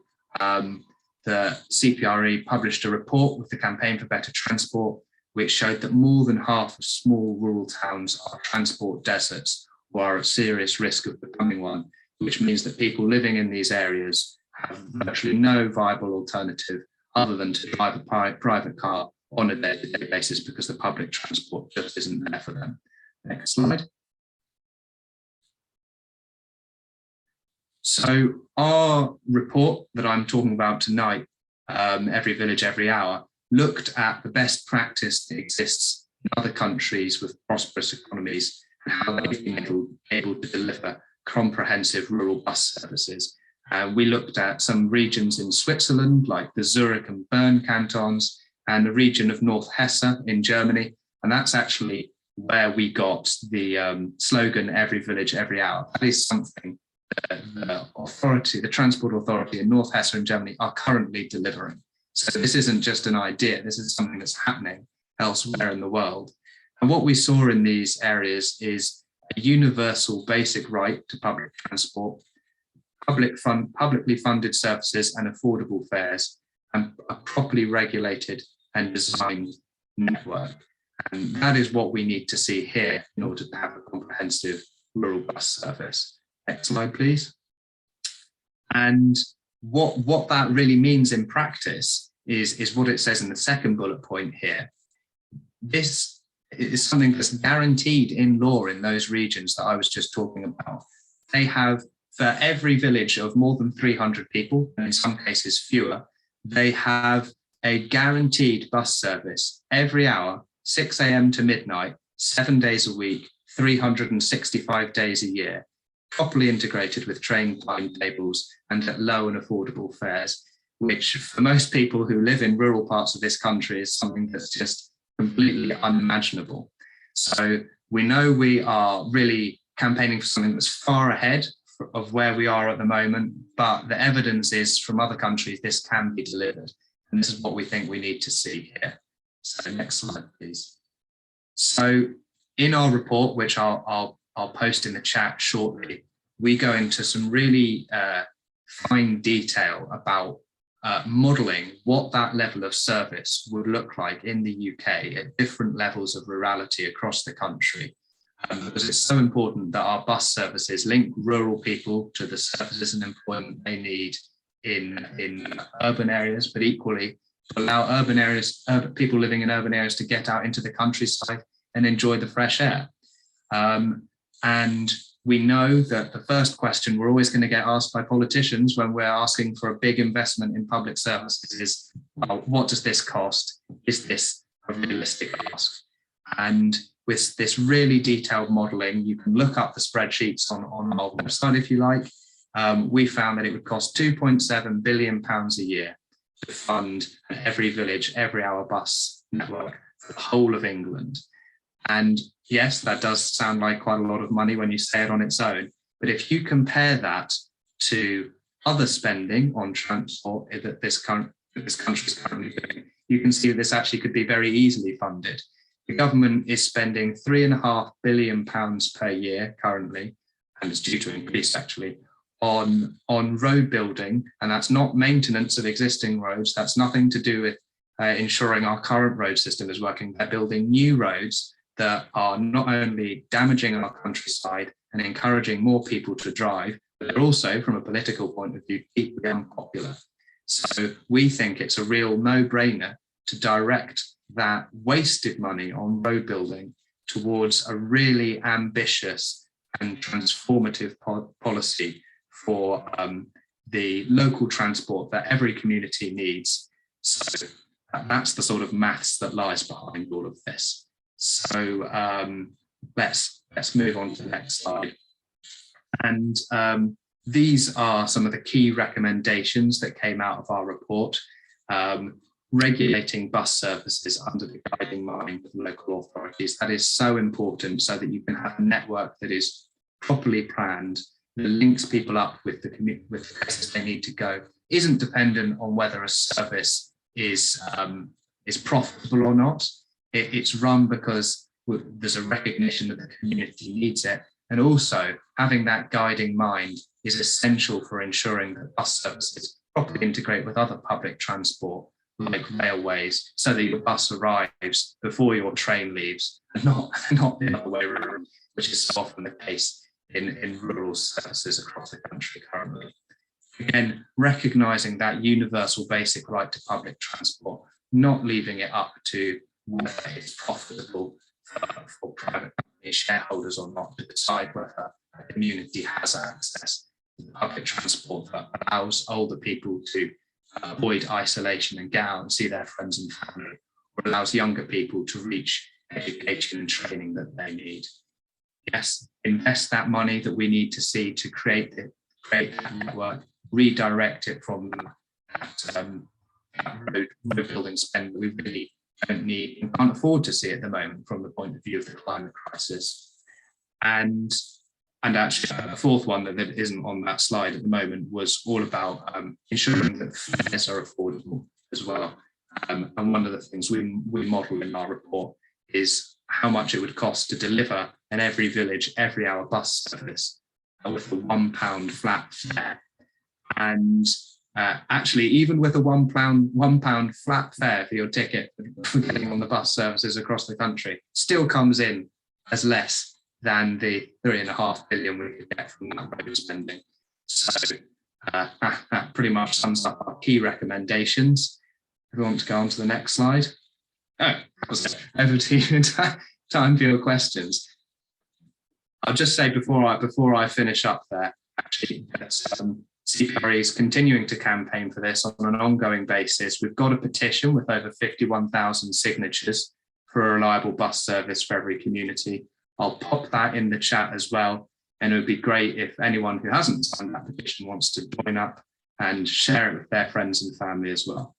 the CPRE published a report with the Campaign for Better Transport, which showed that more than half of small rural towns are transport deserts or are at serious risk of becoming one, which means that people living in these areas have virtually no viable alternative other than to drive a private car on a day-to-day basis because the public transport just isn't there for them. Next slide. So our report that I'm talking about tonight, Every Village, Every Hour, looked at the best practice that exists in other countries with prosperous economies and how they've been able to deliver comprehensive rural bus services. We looked at some regions in Switzerland, like the Zurich and Bern cantons, and the region of North Hesse in Germany. And that's actually where we got the slogan, Every Village, Every Hour. That is something that the Transport Authority in North Hesse in Germany are currently delivering. So this isn't just an idea, this is something that's happening elsewhere in the world. And what we saw in these areas is a universal basic right to public transport, publicly funded services and affordable fares, and a properly regulated and designed network. And that is what we need to see here in order to have a comprehensive rural bus service. Next slide, please. And what that really means in practice is what it says in the second bullet point here. This is something that's guaranteed in law in those regions that I was just talking about. They have, for every village of more than 300 people, and in some cases fewer, they have a guaranteed bus service every hour, 6 a.m. to midnight, 7 days a week, 365 days a year, properly integrated with train timetables and at low and affordable fares, which for most people who live in rural parts of this country is something that's just completely unimaginable. So we know we are really campaigning for something that's far ahead of where we are at the moment, but the evidence is from other countries this can be delivered. And this is what we think we need to see here. So next slide, please. So in our report, which I'll post in the chat shortly, we go into some really fine detail about modelling what that level of service would look like in the UK at different levels of rurality across the country. Because it's so important that our bus services link rural people to the services and employment they need in urban areas, but equally allow people living in urban areas to get out into the countryside and enjoy the fresh air. And we know that the first question we're always going to get asked by politicians when we're asking for a big investment in public services is, well, what does this cost? Is this a realistic ask? And with this really detailed modelling, you can look up the spreadsheets on our website if you like. We found that it would cost £2.7 billion a year to fund an Every Village, Every Hour bus network for the whole of England. And yes, that does sound like quite a lot of money when you say it on its own. But if you compare that to other spending on transport that this country is currently doing, you can see that this actually could be very easily funded. The government is spending £3.5 billion per year currently, and it's due to increase actually, on road building, and that's not maintenance of existing roads. That's nothing to do with ensuring our current road system is working. They're building new roads that are not only damaging our countryside and encouraging more people to drive, but they're also, from a political point of view, deeply unpopular. So we think it's a real no-brainer to direct that wasted money on road building towards a really ambitious and transformative policy for the local transport that every community needs. So that's the sort of maths that lies behind all of this. So let's move on to the next slide. And these are some of the key recommendations that came out of our report. Regulating bus services under the guiding mind of local authorities. That is so important so that you can have a network that is properly planned, that links people up with the places they need to go, isn't dependent on whether a service is profitable or not. It's run because there's a recognition that the community needs it. And also having that guiding mind is essential for ensuring that bus services properly integrate with other public transport, like railways, so that your bus arrives before your train leaves, and not the other way around, which is so often the case in rural services across the country currently. Again, recognising that universal basic right to public transport, not leaving it up to whether it's profitable for private company shareholders or not to decide whether a community has access. public transport that allows older people to avoid isolation and get out and see their friends and family, or allows younger people to reach education and training that they need. Yes, invest that money that we need to see to create that network, redirect it from that road building spend that we really don't need and can't afford to see at the moment from the point of view of the climate crisis. And actually, the fourth one that isn't on that slide at the moment was all about ensuring that fares are affordable as well. And one of the things we model in our report is how much it would cost to deliver in every village, every hour bus service with a £1 flat fare. And actually, even with a £1 flat fare for your ticket for getting on the bus services across the country, still comes in as less than the 3.5 billion we could get from that road spending. So that pretty much sums up our key recommendations. If we want to go on to the next slide. Over to you. Time for your questions. I'll just say before I finish up there, actually, that CPRE is continuing to campaign for this on an ongoing basis. We've got a petition with over 51,000 signatures for a reliable bus service for every community. I'll pop that in the chat as well. And it would be great if anyone who hasn't signed that petition wants to join up and share it with their friends and family as well.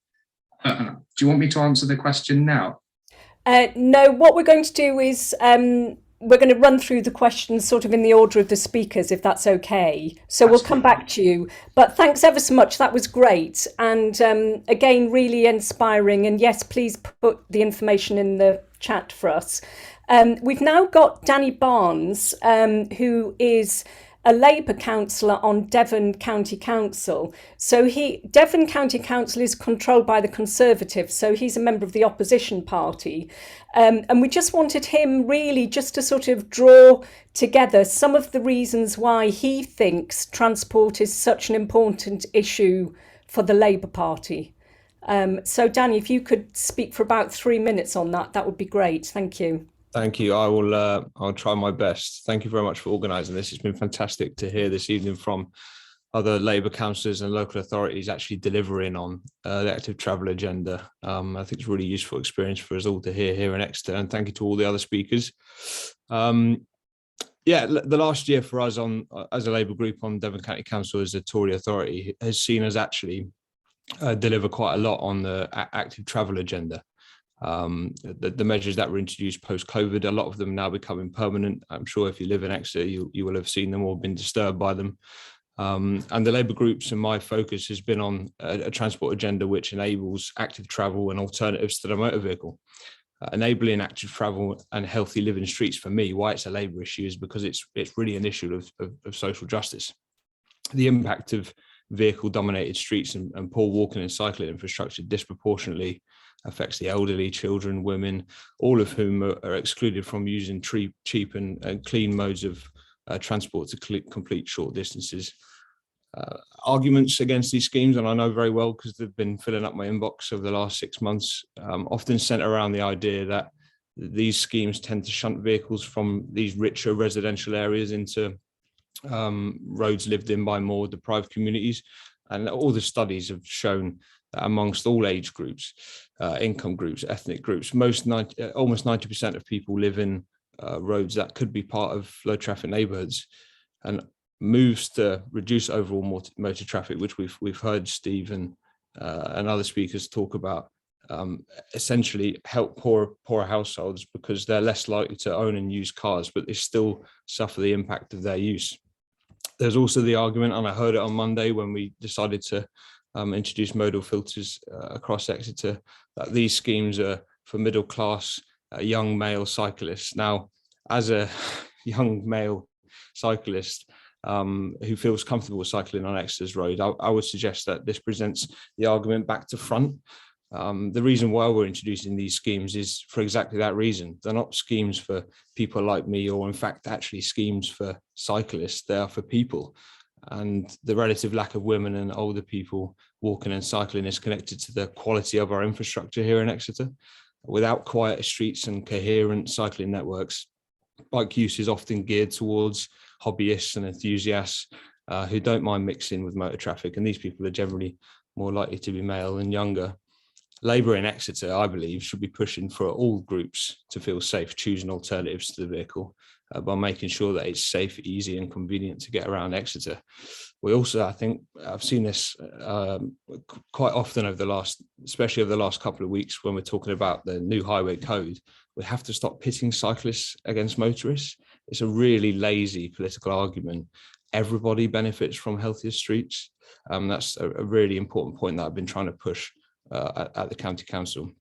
Do you want me to answer the question now? No, what we're going to do is we're going to run through the questions sort of in the order of the speakers, if that's okay. So we'll come back to you. But thanks ever so much. That was great. And again, really inspiring. And yes, please put the information in the chat for us. We've now got Danny Barnes, who is a Labour councillor on Devon County Council. So Devon County Council is controlled by the Conservatives, so he's a member of the opposition party. And we just wanted him really just to sort of draw together some of the reasons why he thinks transport is such an important issue for the Labour Party. So Danny, if you could speak for about 3 minutes on that, that would be great. Thank you. Thank you. I'll try my best. Thank you very much for organising this. It's been fantastic to hear this evening from other Labour councillors and local authorities actually delivering on the active travel agenda. I think it's a really useful experience for us all to hear here in Exeter, and thank you to all the other speakers. The last year for us as a Labour group on Devon County Council as a Tory authority has seen us actually deliver quite a lot on the active travel agenda. The measures that were introduced post-COVID, a lot of them now becoming permanent. I'm sure if you live in Exeter, you will have seen them or been disturbed by them. And the Labour groups and my focus has been on a transport agenda which enables active travel and alternatives to the motor vehicle. Enabling active travel and healthy living streets, for me, why it's a Labour issue is because it's really an issue of social justice. The impact of vehicle-dominated streets and poor walking and cycling infrastructure disproportionately affects the elderly, children, women, all of whom are excluded from using cheap and clean modes of transport to complete short distances. Arguments against these schemes, and I know very well because they've been filling up my inbox over the last 6 months, often centre around the idea that these schemes tend to shunt vehicles from these richer residential areas into roads lived in by more deprived communities. And all the studies have shown that amongst all age groups, income groups, ethnic groups, almost 90% of people live in roads that could be part of low traffic neighbourhoods. And moves to reduce overall motor traffic, which we've heard Steve and other speakers talk about, essentially help poorer households because they're less likely to own and use cars, but they still suffer the impact of their use. There's also the argument, and I heard it on Monday when we decided to introduce modal filters across Exeter, that these schemes are for middle class young male cyclists. Now, as a young male cyclist who feels comfortable cycling on Exeter's road, I would suggest that this presents the argument back to front. The reason why we're introducing these schemes is for exactly that reason. They're not schemes for people like me, or in fact actually schemes for cyclists. They are for people. And the relative lack of women and older people walking and cycling is connected to the quality of our infrastructure here in Exeter. Without quieter streets and coherent cycling networks, bike use is often geared towards hobbyists and enthusiasts, who don't mind mixing with motor traffic, and these people are generally more likely to be male and younger. Labour in Exeter, I believe, should be pushing for all groups to feel safe choosing alternatives to the vehicle by making sure that it's safe, easy and convenient to get around Exeter. We also, I think, I've seen this quite often especially over the last couple of weeks when we're talking about the new highway code, we have to stop pitting cyclists against motorists. It's a really lazy political argument. Everybody benefits from healthier streets. That's a really important point that I've been trying to push at the County Council.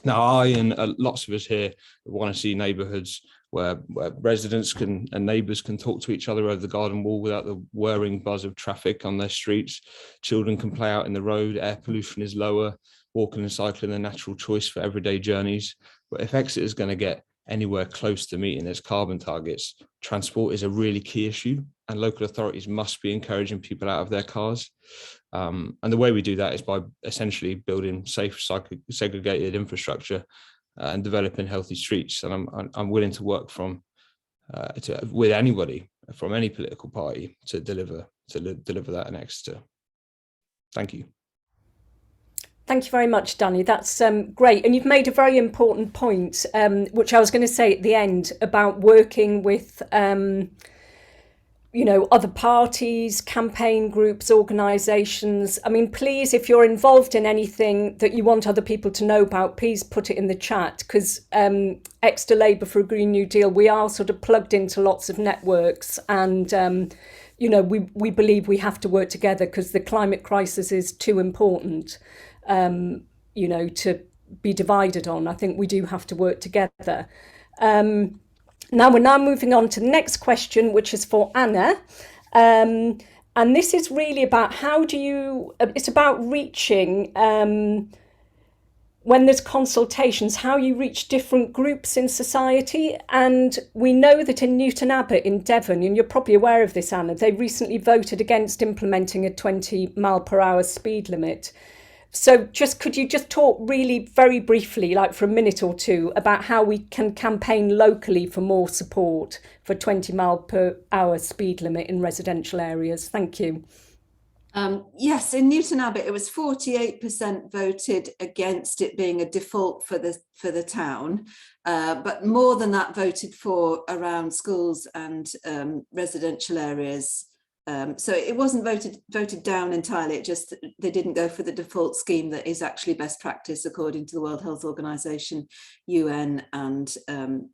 Now, I and lots of us here want to see neighbourhoods where residents and neighbours can talk to each other over the garden wall without the whirring buzz of traffic on their streets. Children can play out in the road, air pollution is lower, walking and cycling a natural choice for everyday journeys. But if Exeter is going to get anywhere close to meeting its carbon targets, transport is a really key issue, and local authorities must be encouraging people out of their cars. And the way we do that is by essentially building safe, segregated infrastructure and developing healthy streets. And I'm willing to work with anybody from any political party to deliver that in Exeter. Thank you. Thank you very much, Danny. That's great. And you've made a very important point, which I was going to say at the end, about working with, other parties, campaign groups, organisations. I mean, please, if you're involved in anything that you want other people to know about, please put it in the chat, because Exeter Labour for a Green New Deal, we are sort of plugged into lots of networks, and we believe we have to work together because the climate crisis is too important to be divided on. I think we do have to work together. Now we're moving on to the next question, which is for Anna. And this is really about it's about reaching, when there's consultations, how you reach different groups in society. And we know that in Newton Abbot in Devon, and you're probably aware of this, Anna, they recently voted against implementing a 20-mile-per-hour speed limit. So could you just talk really very briefly, like for a minute or two, about how we can campaign locally for more support for 20-mile-per-hour speed limit in residential areas? Thank you. Yes, in Newton Abbot, it was 48% voted against it being a default for the town, but more than that voted for around schools and residential areas. So it wasn't voted down entirely. It just, they didn't go for the default scheme that is actually best practice according to the World Health Organization, UN, and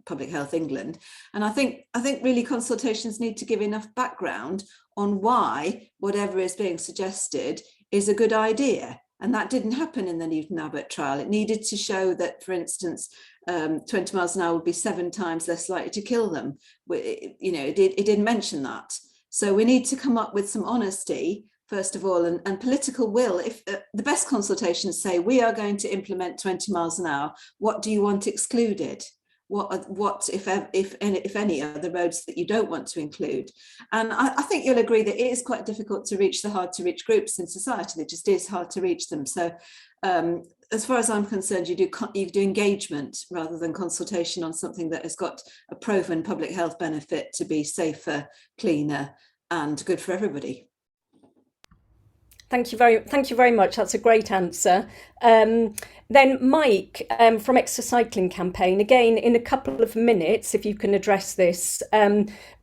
Public Health England. And I think really consultations need to give enough background on why whatever is being suggested is a good idea. And that didn't happen in the Newton Abbot trial. It needed to show that, for instance, 20 miles an hour would be 7 times less likely to kill them. It didn't mention that. So we need to come up with some honesty, first of all, and political will. If the best consultations say, we are going to implement 20 miles an hour, what do you want excluded? What if any, are the roads that you don't want to include? And I think you'll agree that it is quite difficult to reach the hard to reach groups in society. It just is hard to reach them. So as far as I'm concerned, you do engagement rather than consultation on something that has got a proven public health benefit to be safer, cleaner, and good for everybody. Thank you very much. That's a great answer. Then Mike from Exeter Cycling Campaign, again, in a couple of minutes, if you can address this,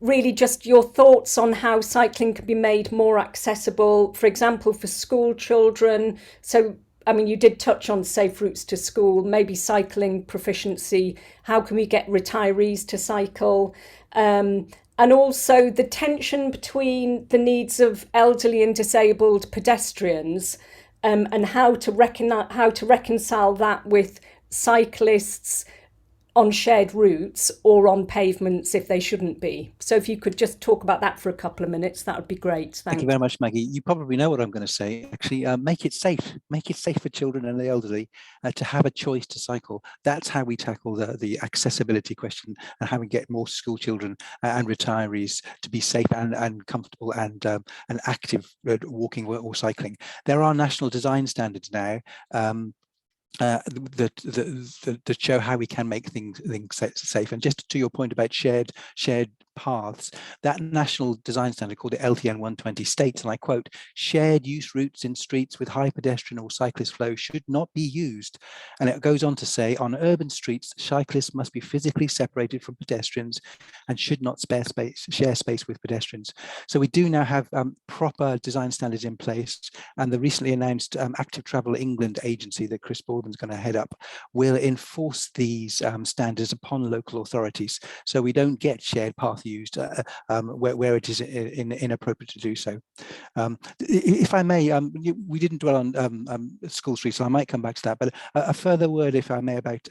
really just your thoughts on how cycling can be made more accessible, for example, for school children. So, I mean, you did touch on safe routes to school, maybe cycling proficiency. How can we get retirees to cycle? And also the tension between the needs of elderly and disabled pedestrians, and how to reconcile that with cyclists on shared routes or on pavements if they shouldn't be. So if you could just talk about that for a couple of minutes, that would be great. Thank you very much, Maggie. You probably know what I'm going to say. Actually, make it safe for children and the elderly to have a choice to cycle. That's how we tackle the accessibility question, and how we get more school children and retirees to be safe and comfortable and active walking or cycling. There are national design standards now that show how we can make things safe. And just to your point about shared paths. That national design standard called the LTN 120 states, and I quote, shared use routes in streets with high pedestrian or cyclist flow should not be used. And it goes on to say, on urban streets, cyclists must be physically separated from pedestrians and should not share space with pedestrians. So we do now have proper design standards in place, and the recently announced Active Travel England agency that Chris Baldwin's going to head up will enforce these standards upon local authorities, so we don't get shared path used where it is inappropriate to do so. If I may, we didn't dwell on School Street, so I might come back to that, but a further word, if I may, about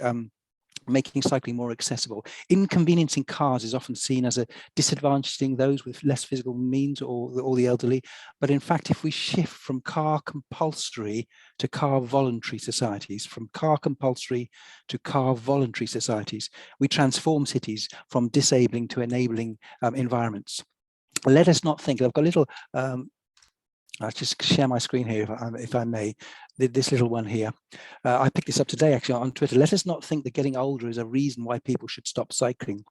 making cycling more accessible. Inconveniencing cars is often seen as a disadvantaging those with less physical means or the elderly. But in fact, if we shift from car compulsory to car voluntary societies, we transform cities from disabling to enabling environments. Let us not think, I've got a little, I'll just share my screen here, if I may, this little one here. I picked this up today, actually, on Twitter. Let us not think that getting older is a reason why people should stop cycling.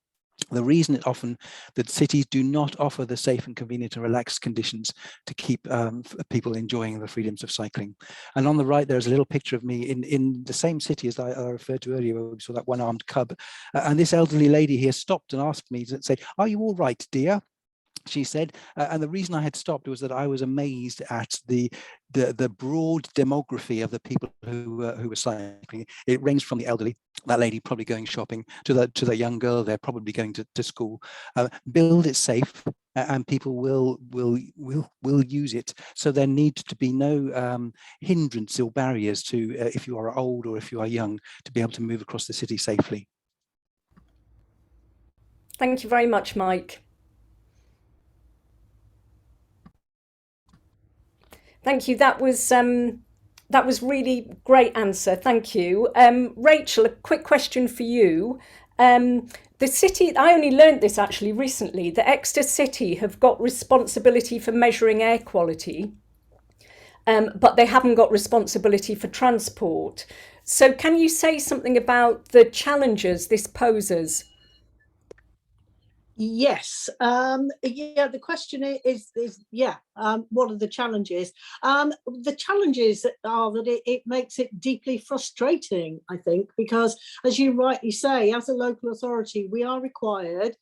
The reason is often that cities do not offer the safe and convenient and relaxed conditions to keep people enjoying the freedoms of cycling. And on the right, there's a little picture of me in the same city as I referred to earlier, where we saw that one-armed cub. And this elderly lady here stopped and asked me to say, "Are you all right, dear?" She said, and the reason I had stopped was that I was amazed at the broad demography of the people who were cycling. It ranged from the elderly, that lady probably going shopping, to the young girl there probably going to school. Build it safe, and people will use it. So there needs to be no hindrance or barriers to if you are old or if you are young to be able to move across the city safely. Thank you very much, Mike. Thank you. That was really great answer. Thank you. Rachel, a quick question for you. The city, I only learned this actually recently, the Exeter City have got responsibility for measuring air quality, but they haven't got responsibility for transport. So can you say something about the challenges this poses? Yes. Yeah, the question is what are the challenges? The challenges are that it makes it deeply frustrating, I think, because as you rightly say, as a local authority, we are required,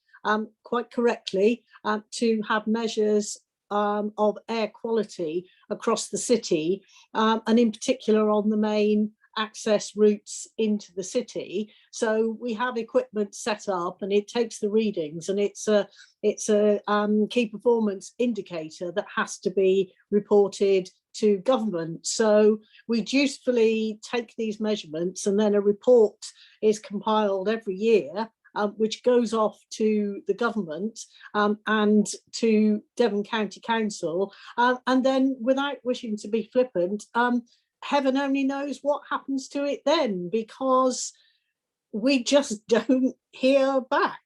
quite correctly, to have measures of air quality across the city, and in particular on the main access routes into the city. So we have equipment set up and it takes the readings, and it's a key performance indicator that has to be reported to government. So we dutifully take these measurements, and then a report is compiled every year, which goes off to the government and to Devon County Council. And then, without wishing to be flippant, heaven only knows what happens to it then, because we just don't hear back.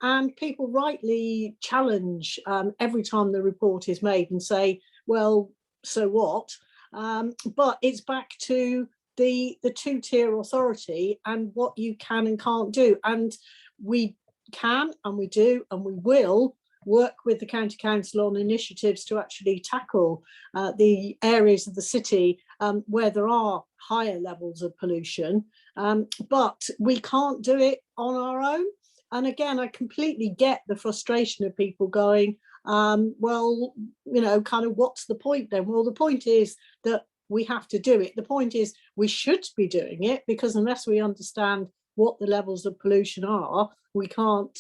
And people rightly challenge every time the report is made and say, well, so what? But it's back to the two-tier authority and what you can and can't do. And we can and we do and we will work with the County Council on initiatives to actually tackle the areas of the city where there are higher levels of pollution, but we can't do it on our own. And again, I completely get the frustration of people going, well, you know, kind of what's the point then? Well, the point is that we have to do it. The point is we should be doing it, because unless we understand what the levels of pollution are, we can't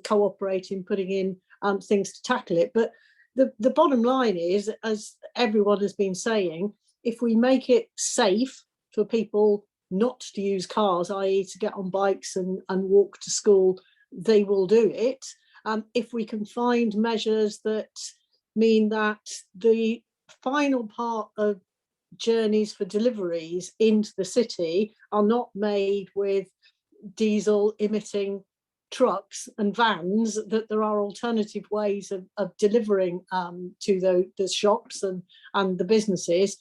cooperate in putting in things to tackle it. But the bottom line is, as everyone has been saying, if we make it safe for people not to use cars, i.e. to get on bikes and walk to school, they will do it. If we can find measures that mean that the final part of journeys for deliveries into the city are not made with diesel emitting trucks and vans, that there are alternative ways of delivering to the shops and the businesses,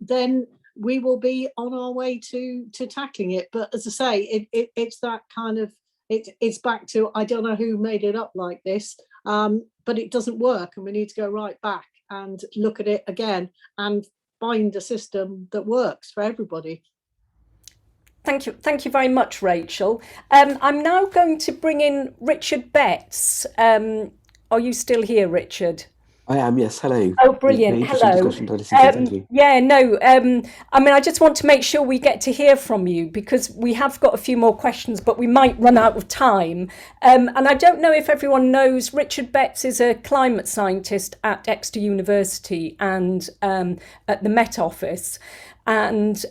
then we will be on our way to tackling it. But as I say, it's that kind of, it's back to, I don't know who made it up like this, but it doesn't work, and we need to go right back and look at it again and find a system that works for everybody. Thank you very much, Rachel. I'm now going to bring in Richard Betts. Are you still here, Richard? I am, yes. Hello. Oh, brilliant. Hello. Thank you. Yeah, no, I mean, I just want to make sure we get to hear from you, because we have got a few more questions, but we might run out of time. And I don't know if everyone knows, Richard Betts is a climate scientist at Exeter University and at the Met Office. And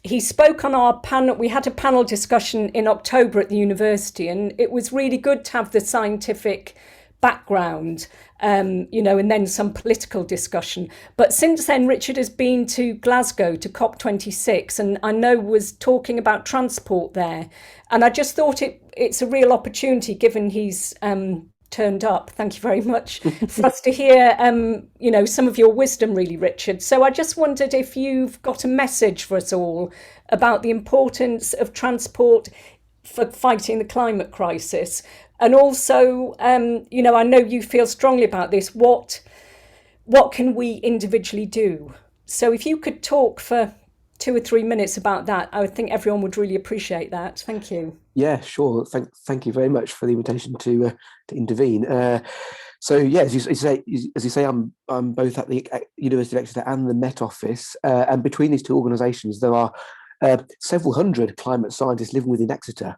he spoke on our panel. We had a panel discussion in October at the university, and it was really good to have the scientific background, you know, and then some political discussion. But since then, Richard has been to Glasgow to COP26, and I know was talking about transport there. And I just thought it's a real opportunity, given he's turned up. Thank you very much for us to hear, you know, some of your wisdom, really, Richard. So I just wondered if you've got a message for us all about the importance of transport for fighting the climate crisis. And also, you know, I know you feel strongly about this. What can we individually do? So if you could talk for 2 or 3 minutes about that, I would think everyone would really appreciate that. Thank you. Yeah, sure. Thank you very much for the invitation to intervene. So yeah, as you say, I'm both at the University of Exeter and the Met Office, and between these two organisations, there are several hundred climate scientists living within Exeter.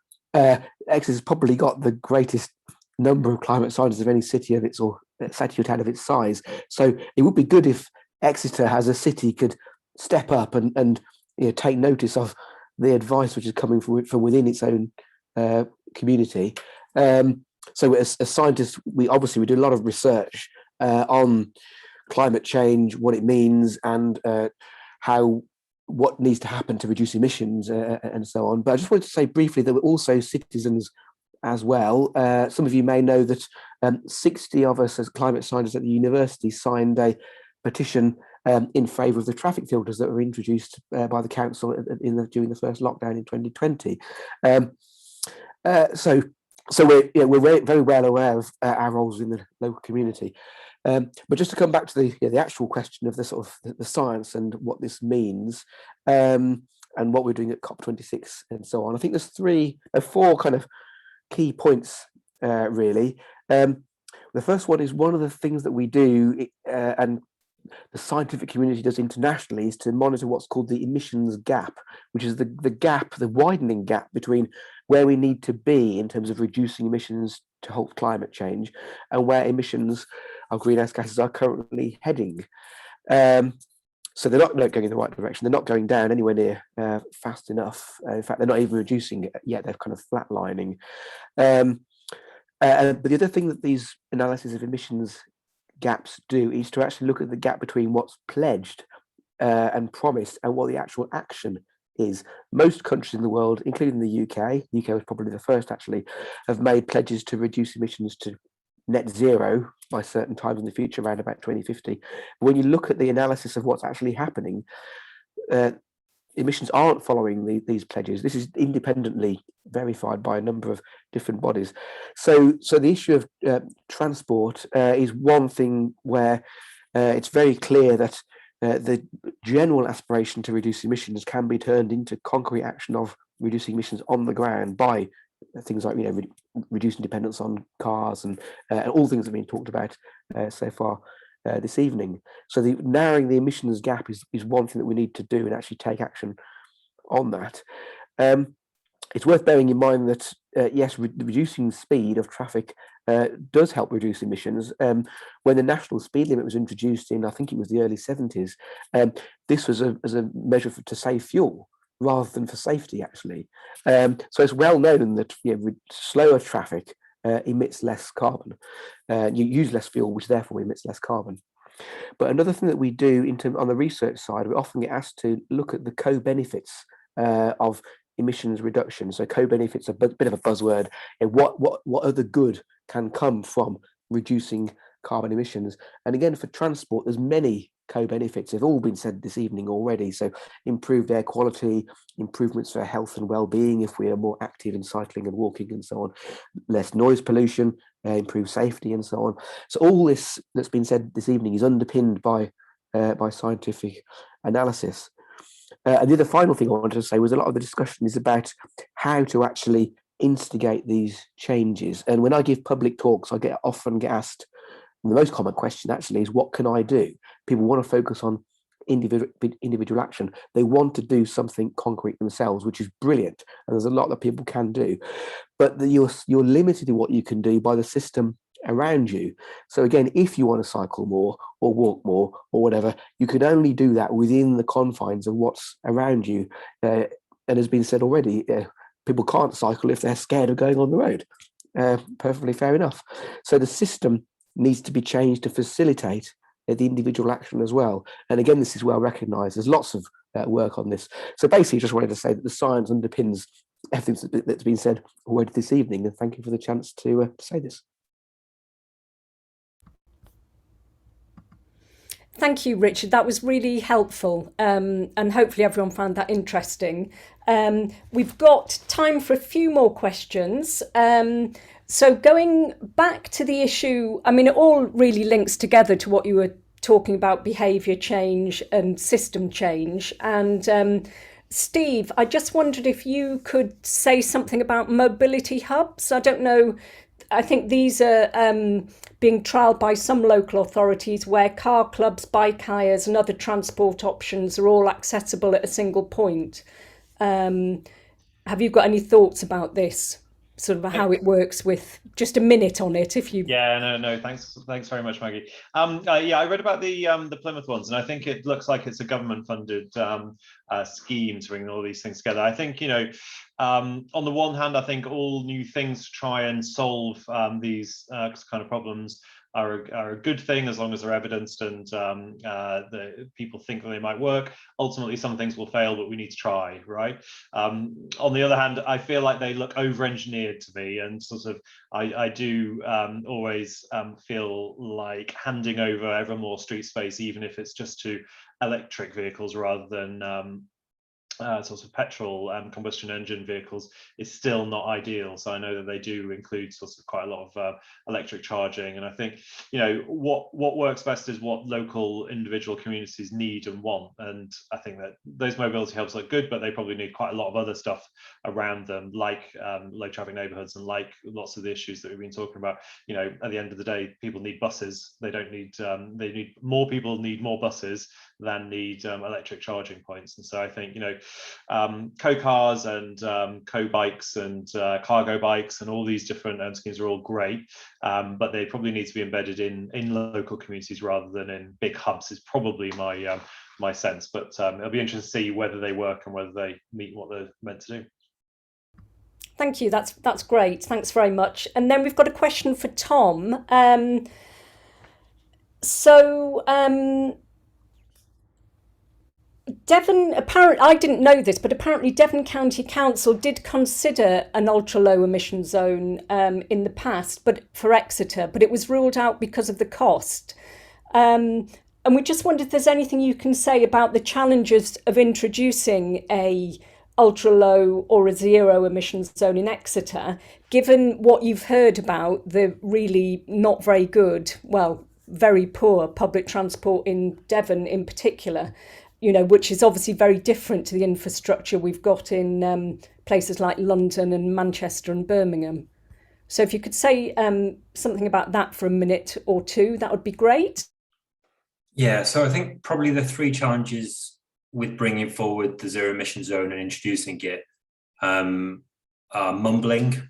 Exeter's probably got the greatest number of climate scientists of any city of its or city or town of its size. So it would be good if Exeter as a city could step up and you know, take notice of the advice which is coming from within its own community. So as scientists, we do a lot of research on climate change, what it means, and what needs to happen to reduce emissions and so on. But I just wanted to say briefly that we're also citizens as well. Some of you may know that 60 of us as climate scientists at the university signed a petition in favour of the traffic filters that were introduced by the council during the first lockdown in 2020. So we're very well aware of our roles in the local community. But just to come back to the actual question of the sort of the science and what this means, and what we're doing at COP26 and so on, I think there's 4 kind of key points really. The first one is one of the things that we do, and the scientific community does internationally, is to monitor what's called the emissions gap, which is the widening gap between where we need to be in terms of reducing emissions to halt climate change and where emissions of greenhouse gases are currently heading. So they're not going in the right direction. They're not going down anywhere near fast enough. In fact, they're not even reducing it yet. They're kind of flatlining. But the other thing that these analyses of emissions gaps do is to actually look at the gap between what's pledged and promised and what the actual action is. Most countries in the world, including the UK was probably the first actually, have made pledges to reduce emissions to net zero by certain times in the future, around about 2050. But when you look at the analysis of what's actually happening, emissions aren't following these pledges. This is independently verified by a number of different bodies. So the issue of transport is one thing where it's very clear that the general aspiration to reduce emissions can be turned into concrete action of reducing emissions on the ground by things like reducing dependence on cars and all things that have been talked about so far this evening. So narrowing the emissions gap is one thing that we need to do and actually take action on that. It's worth bearing in mind that yes, reducing speed of traffic does help reduce emissions. When the national speed limit was introduced in, I think it was the early 70s, this was as a measure to save fuel rather than for safety, actually. So it's well known that slower traffic emits less carbon. You use less fuel, which therefore emits less carbon. But another thing that we do on the research side, we often get asked to look at the co-benefits of emissions reduction. So co-benefits are a bit of a buzzword. And what other good can come from reducing carbon emissions? And again, for transport, there's many co-benefits have all been said this evening already. So improved air quality, improvements for health and well-being if we are more active in cycling and walking and so on, less noise pollution, improved safety and so on. So all this that's been said this evening is underpinned by scientific analysis. And the other final thing I wanted to say was a lot of the discussion is about how to actually instigate these changes. And when I give public talks, I often get asked, the most common question actually is, what can I do? People want to focus on individual action. They want to do something concrete themselves, which is brilliant. And there's a lot that people can do, but you're limited to what you can do by the system around you. So again, if you want to cycle more or walk more or whatever, you can only do that within the confines of what's around you. And has been said already, people can't cycle if they're scared of going on the road. Perfectly fair enough. So the system needs to be changed to facilitate the individual action as well. And again, this is well recognised. There's lots of work on this. So basically, just wanted to say that the science underpins everything that's been said already this evening. And thank you for the chance to say this. Thank you, Richard. That was really helpful, and hopefully everyone found that interesting. We've got time for a few more questions. So going back to the issue, I mean, it all really links together to what you were talking about, behaviour change and system change. And Steve, I just wondered if you could say something about mobility hubs. I don't know. I think these are being trialled by some local authorities where car clubs, bike hires and other transport options are all accessible at a single point. Have you got any thoughts about this? Sort of how it works, with just a minute on it, if you. Yeah, no, thanks very much, Maggie. Yeah, I read about the Plymouth ones, and I think it looks like it's a government-funded scheme to bring all these things together. I think, you know, on the one hand, I think all new things to try and solve these kind of problems are a good thing, as long as they're evidenced and the people think that they might work. Ultimately, some things will fail, but we need to try, right? On the other hand, I feel like they look over-engineered to me, and sort of I do always feel like handing over ever more street space, even if it's just to electric vehicles rather than sort of petrol combustion engine vehicles, is still not ideal. So I know that they do include sort of quite a lot of electric charging, and I think, you know, what works best is what local individual communities need and want. And I think that those mobility hubs look good, but they probably need quite a lot of other stuff around them, like low traffic neighborhoods, and like lots of the issues that we've been talking about. You know, at the end of the day, people need buses. They don't need they need more people need more buses than need electric charging points. And so I think, you know, co-cars and co-bikes and cargo bikes and all these different schemes are all great, but they probably need to be embedded in local communities rather than in big hubs, is probably my sense. But it'll be interesting to see whether they work and whether they meet what they're meant to do. Thank you. That's great. Thanks very much. And then we've got a question for Tom. Devon, I didn't know this, but apparently Devon County Council did consider an ultra low emission zone in the past, but for Exeter, but it was ruled out because of the cost. And we just wondered if there's anything you can say about the challenges of introducing a ultra low or a zero emissions zone in Exeter, given what you've heard about the really not very good, well, very poor public transport in Devon in particular, you know, which is obviously very different to the infrastructure we've got in places like London and Manchester and Birmingham. So if you could say something about that for a minute or two, that would be great. Yeah, so I think probably the three challenges with bringing forward the zero emission zone and introducing it are mumbling,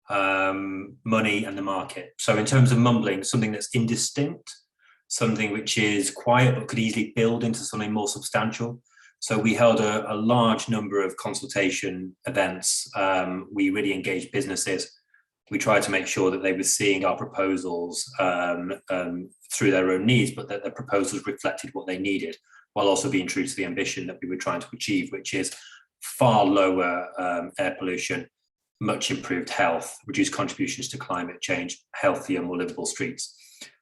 money and the market. So in terms of mumbling, something that's indistinct, something which is quiet but could easily build into something more substantial. So we held a large number of consultation events. We really engaged businesses. We tried to make sure that they were seeing our proposals through their own needs, but that the proposals reflected what they needed, while also being true to the ambition that we were trying to achieve, which is far lower air pollution, much improved health, reduced contributions to climate change, healthier, more livable streets.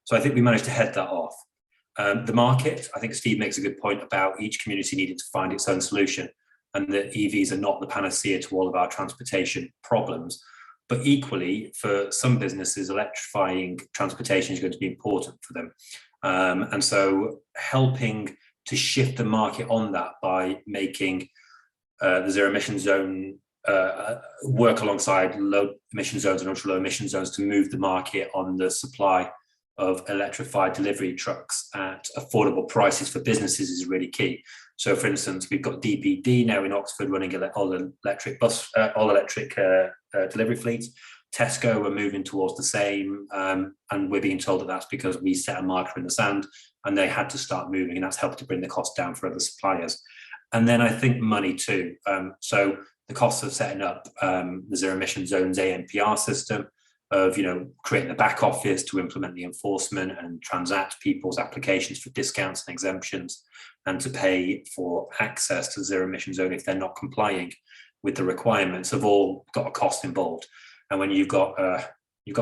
So I think we managed to head that off. The market, I think Steve makes a good point about each community needing to find its own solution, and that EVs are not the panacea to all of our transportation problems. But equally, for some businesses, electrifying transportation is going to be important for them. And so helping to shift the market on that by making the zero emission zone work alongside low emission zones and ultra low emission zones to move the market on the supply of electrified delivery trucks at affordable prices for businesses is really key. So, for instance, we've got DPD now in Oxford running all electric delivery fleets. Tesco are moving towards the same, and we're being told that that's because we set a marker in the sand, and they had to start moving, and that's helped to bring the cost down for other suppliers. And then I think money too. So the costs of setting up the zero emission zones ANPR system, of creating the back office to implement the enforcement and transact people's applications for discounts and exemptions, and to pay for access to the zero emission zone if they're not complying with the requirements, have all got a cost involved. And when you've got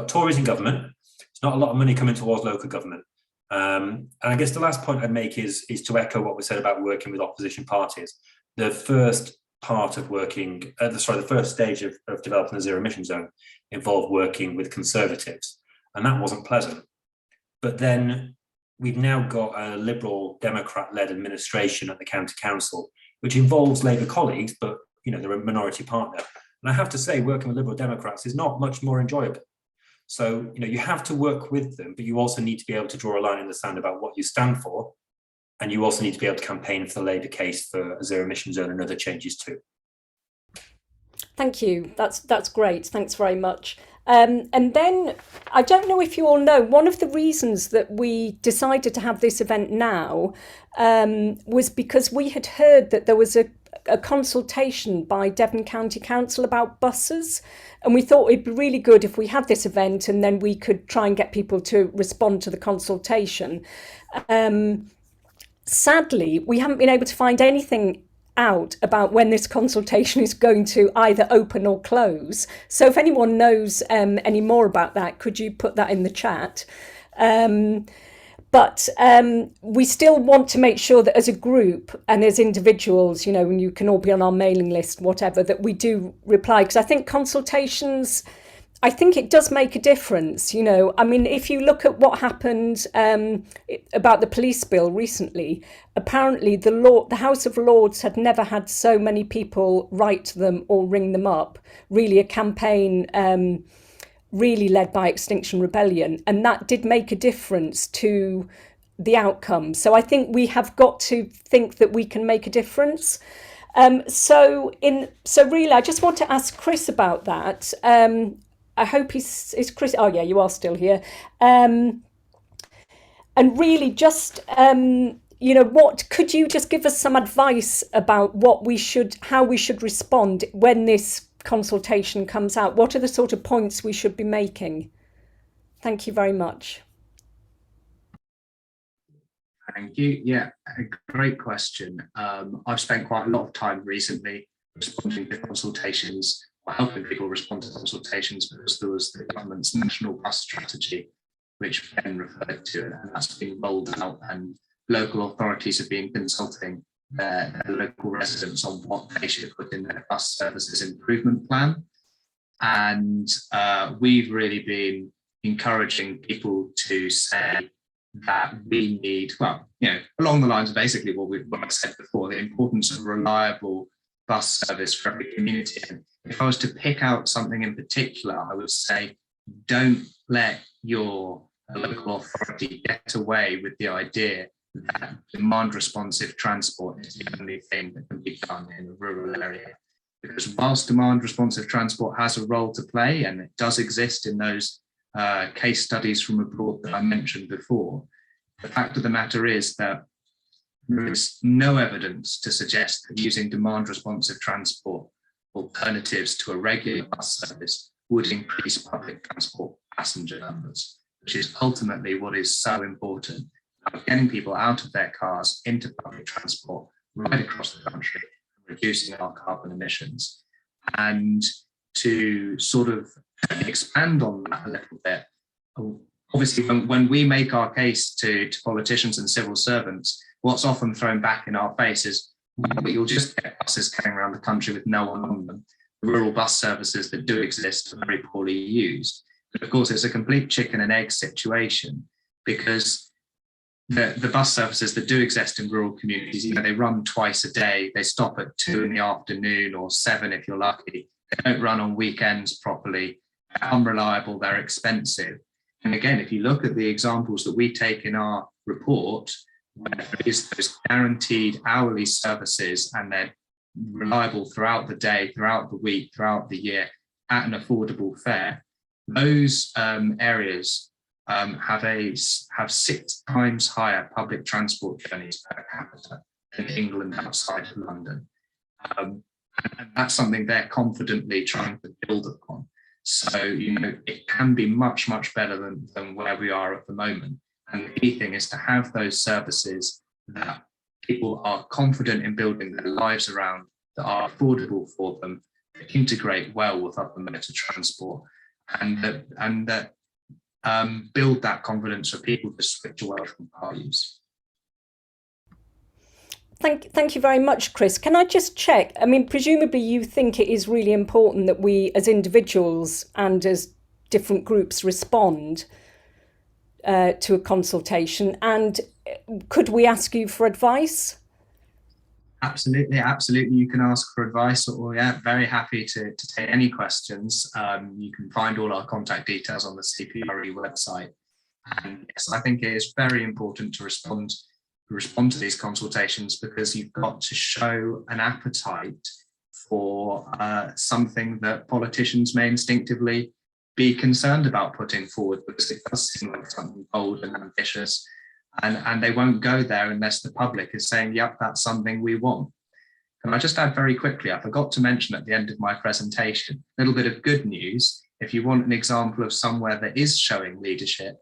Tories in government, it's not a lot of money coming towards local government. And I guess the last point I'd make is to echo what was said about working with opposition parties. The first part of working, the first stage of developing a zero emission zone involved working with Conservatives, and that wasn't pleasant. But then we've now got a Liberal Democrat-led administration at the county council, which involves Labour colleagues, but they're a minority partner. And I have to say, working with Liberal Democrats is not much more enjoyable. So you have to work with them, but you also need to be able to draw a line in the sand about what you stand for. And you also need to be able to campaign for the Labour case for a zero emission zone and other changes too. Thank you. That's great. Thanks very much. And then I don't know if you all know, one of the reasons that we decided to have this event now was because we had heard that there was a consultation by Devon County Council about buses, and we thought it'd be really good if we had this event and then we could try and get people to respond to the consultation. Sadly, we haven't been able to find anything out about when this consultation is going to either open or close. So if anyone knows any more about that, could you put that in the chat? But we still want to make sure that as a group and as individuals, and you can all be on our mailing list, whatever, that we do reply. Because I think consultations, I think it does make a difference. I mean, if you look at what happened about the police bill recently, apparently the House of Lords had never had so many people write to them or ring them up. Really a campaign really led by Extinction Rebellion, and that did make a difference to the outcome. So I think we have got to think that we can make a difference. So really, I just want to ask Chris about that. I hope is Chris. Oh yeah, you are still here. And really, just what could you just give us some advice about how we should respond when this consultation comes out? What are the sort of points we should be making? Thank you very much. Thank you. Yeah, a great question. I've spent quite a lot of time recently responding to consultations, or helping people respond to consultations, because there was the government's national bus strategy, which Ben referred to, and that's been rolled out, and local authorities have been consulting their local residents on what they should put in their bus services improvement plan. And we've really been encouraging people to say that we need, along the lines of basically what I said before, the importance of reliable bus service for every community. And if I was to pick out something in particular, I would say, don't let your local authority get away with the idea that demand responsive transport is the only thing that can be done in a rural area. Because whilst demand responsive transport has a role to play, and it does exist in those case studies from abroad that I mentioned before, the fact of the matter is that there is no evidence to suggest that using demand responsive transport alternatives to a regular bus service would increase public transport passenger numbers, which is ultimately what is so important about getting people out of their cars into public transport right across the country, reducing our carbon emissions. And to sort of expand on that a little bit, obviously, when we make our case to politicians and civil servants, what's often thrown back in our face is, but you'll just get buses going around the country with no one on them. The rural bus services that do exist are very poorly used. But of course, it's a complete chicken and egg situation, because the bus services that do exist in rural communities, they run twice a day. They stop at 2 in the afternoon or 7 if you're lucky. They don't run on weekends properly. They're unreliable, they're expensive. And again, if you look at the examples that we take in our report, where there is those guaranteed hourly services and they're reliable throughout the day, throughout the week, throughout the year at an affordable fare, those areas have 6 times higher public transport journeys per capita than England outside of London. And that's something they're confidently trying to build upon. So, it can be much, much better than where we are at the moment. And the key thing is to have those services that people are confident in building their lives around, that are affordable for them, that integrate well with other modes of transport, and that build that confidence for people to switch away from car use. Thank you very much, Chris. Can I just check? I mean, presumably you think it is really important that we as individuals and as different groups respond to a consultation, and could we ask you for advice? Absolutely. You can ask for advice, or very happy to take any questions. You can find all our contact details on the CPRE website. And yes, I think it is very important to respond to these consultations, because you've got to show an appetite for something that politicians may instinctively be concerned about putting forward, because it does seem like something bold and ambitious, and they won't go there unless the public is saying, yep, that's something we want. Can I just add very quickly, I forgot to mention at the end of my presentation, a little bit of good news. If you want an example of somewhere that is showing leadership,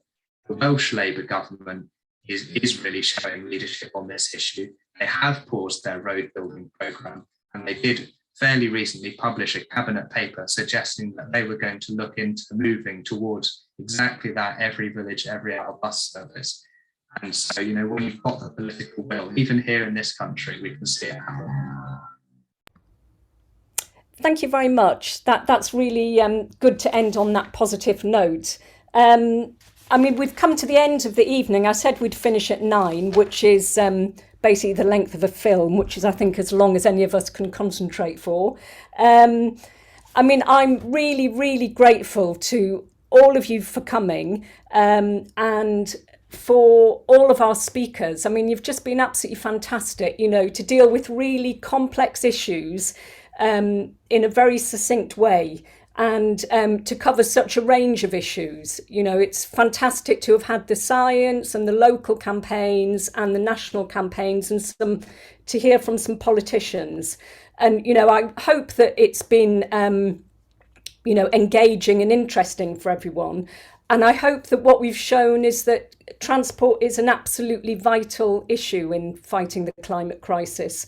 the Welsh Labour government is really showing leadership on this issue. They have paused their road building programme, and they did fairly recently publish a cabinet paper suggesting that they were going to look into moving towards exactly that every village, every hour bus service. And so, when you've got the political will, even here in this country, we can see it happen. Thank you very much. That's really good to end on that positive note. I mean, we've come to the end of the evening. I said we'd finish at 9, which is basically the length of a film, which is, I think, as long as any of us can concentrate for. I mean, I'm really, really grateful to all of you for coming, and for all of our speakers. I mean, you've just been absolutely fantastic, to deal with really complex issues in a very succinct way, and to cover such a range of issues. It's fantastic to have had the science and the local campaigns and the national campaigns, and to hear from some politicians. And, I hope that it's been, engaging and interesting for everyone. And I hope that what we've shown is that transport is an absolutely vital issue in fighting the climate crisis,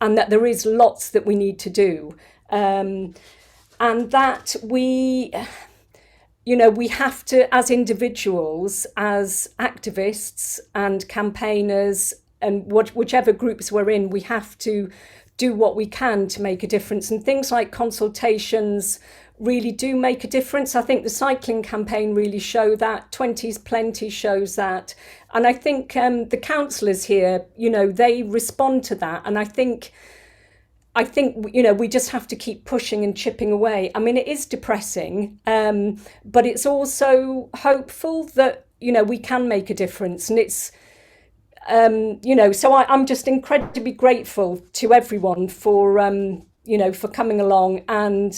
and that there is lots that we need to do. And that we have to, as individuals, as activists and campaigners, and whichever groups we're in, we have to do what we can to make a difference. And things like consultations really do make a difference. I think the cycling campaign really show that. 20's Plenty shows that. And I think the councillors here, they respond to that. And I think, we just have to keep pushing and chipping away. I mean, it is depressing, but it's also hopeful that, we can make a difference. And it's, so I'm just incredibly grateful to everyone for, for coming along, and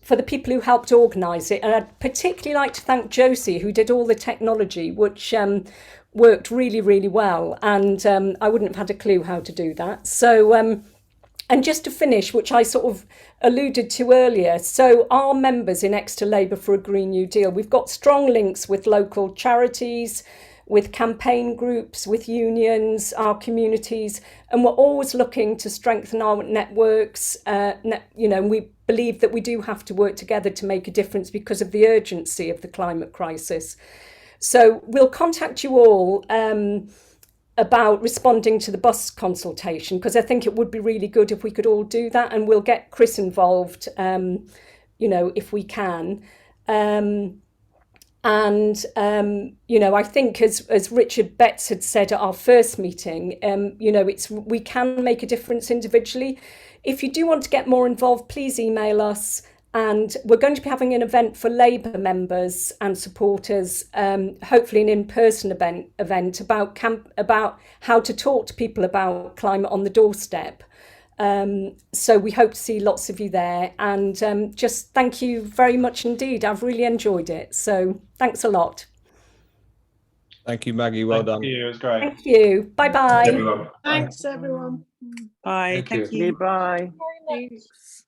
for the people who helped organise it. And I'd particularly like to thank Josie, who did all the technology, which worked really, really well. And I wouldn't have had a clue how to do that. So, and just to finish, which I sort of alluded to earlier, so our members in Exeter Labour for a Green New Deal, we've got strong links with local charities, with campaign groups, with unions, our communities, and we're always looking to strengthen our networks. We believe that we do have to work together to make a difference because of the urgency of the climate crisis. So we'll contact you all about responding to the bus consultation, because I think it would be really good if we could all do that, and we'll get Chris involved, you know, if we can. You know, I think as Richard Betts had said at our first meeting, you know, we can make a difference individually. If you do want to get more involved, please email us. And we're going to be having an event for Labour members and supporters, hopefully an in-person event about how to talk to people about climate on the doorstep. So we hope to see lots of you there, and just thank you very much indeed. I've really enjoyed it. So thanks a lot. Thank you, Maggie. Well done. Thank you. It was great. Thank you. Bye-bye. Everyone. Thanks, everyone. Bye. Thank you. Bye. Thanks.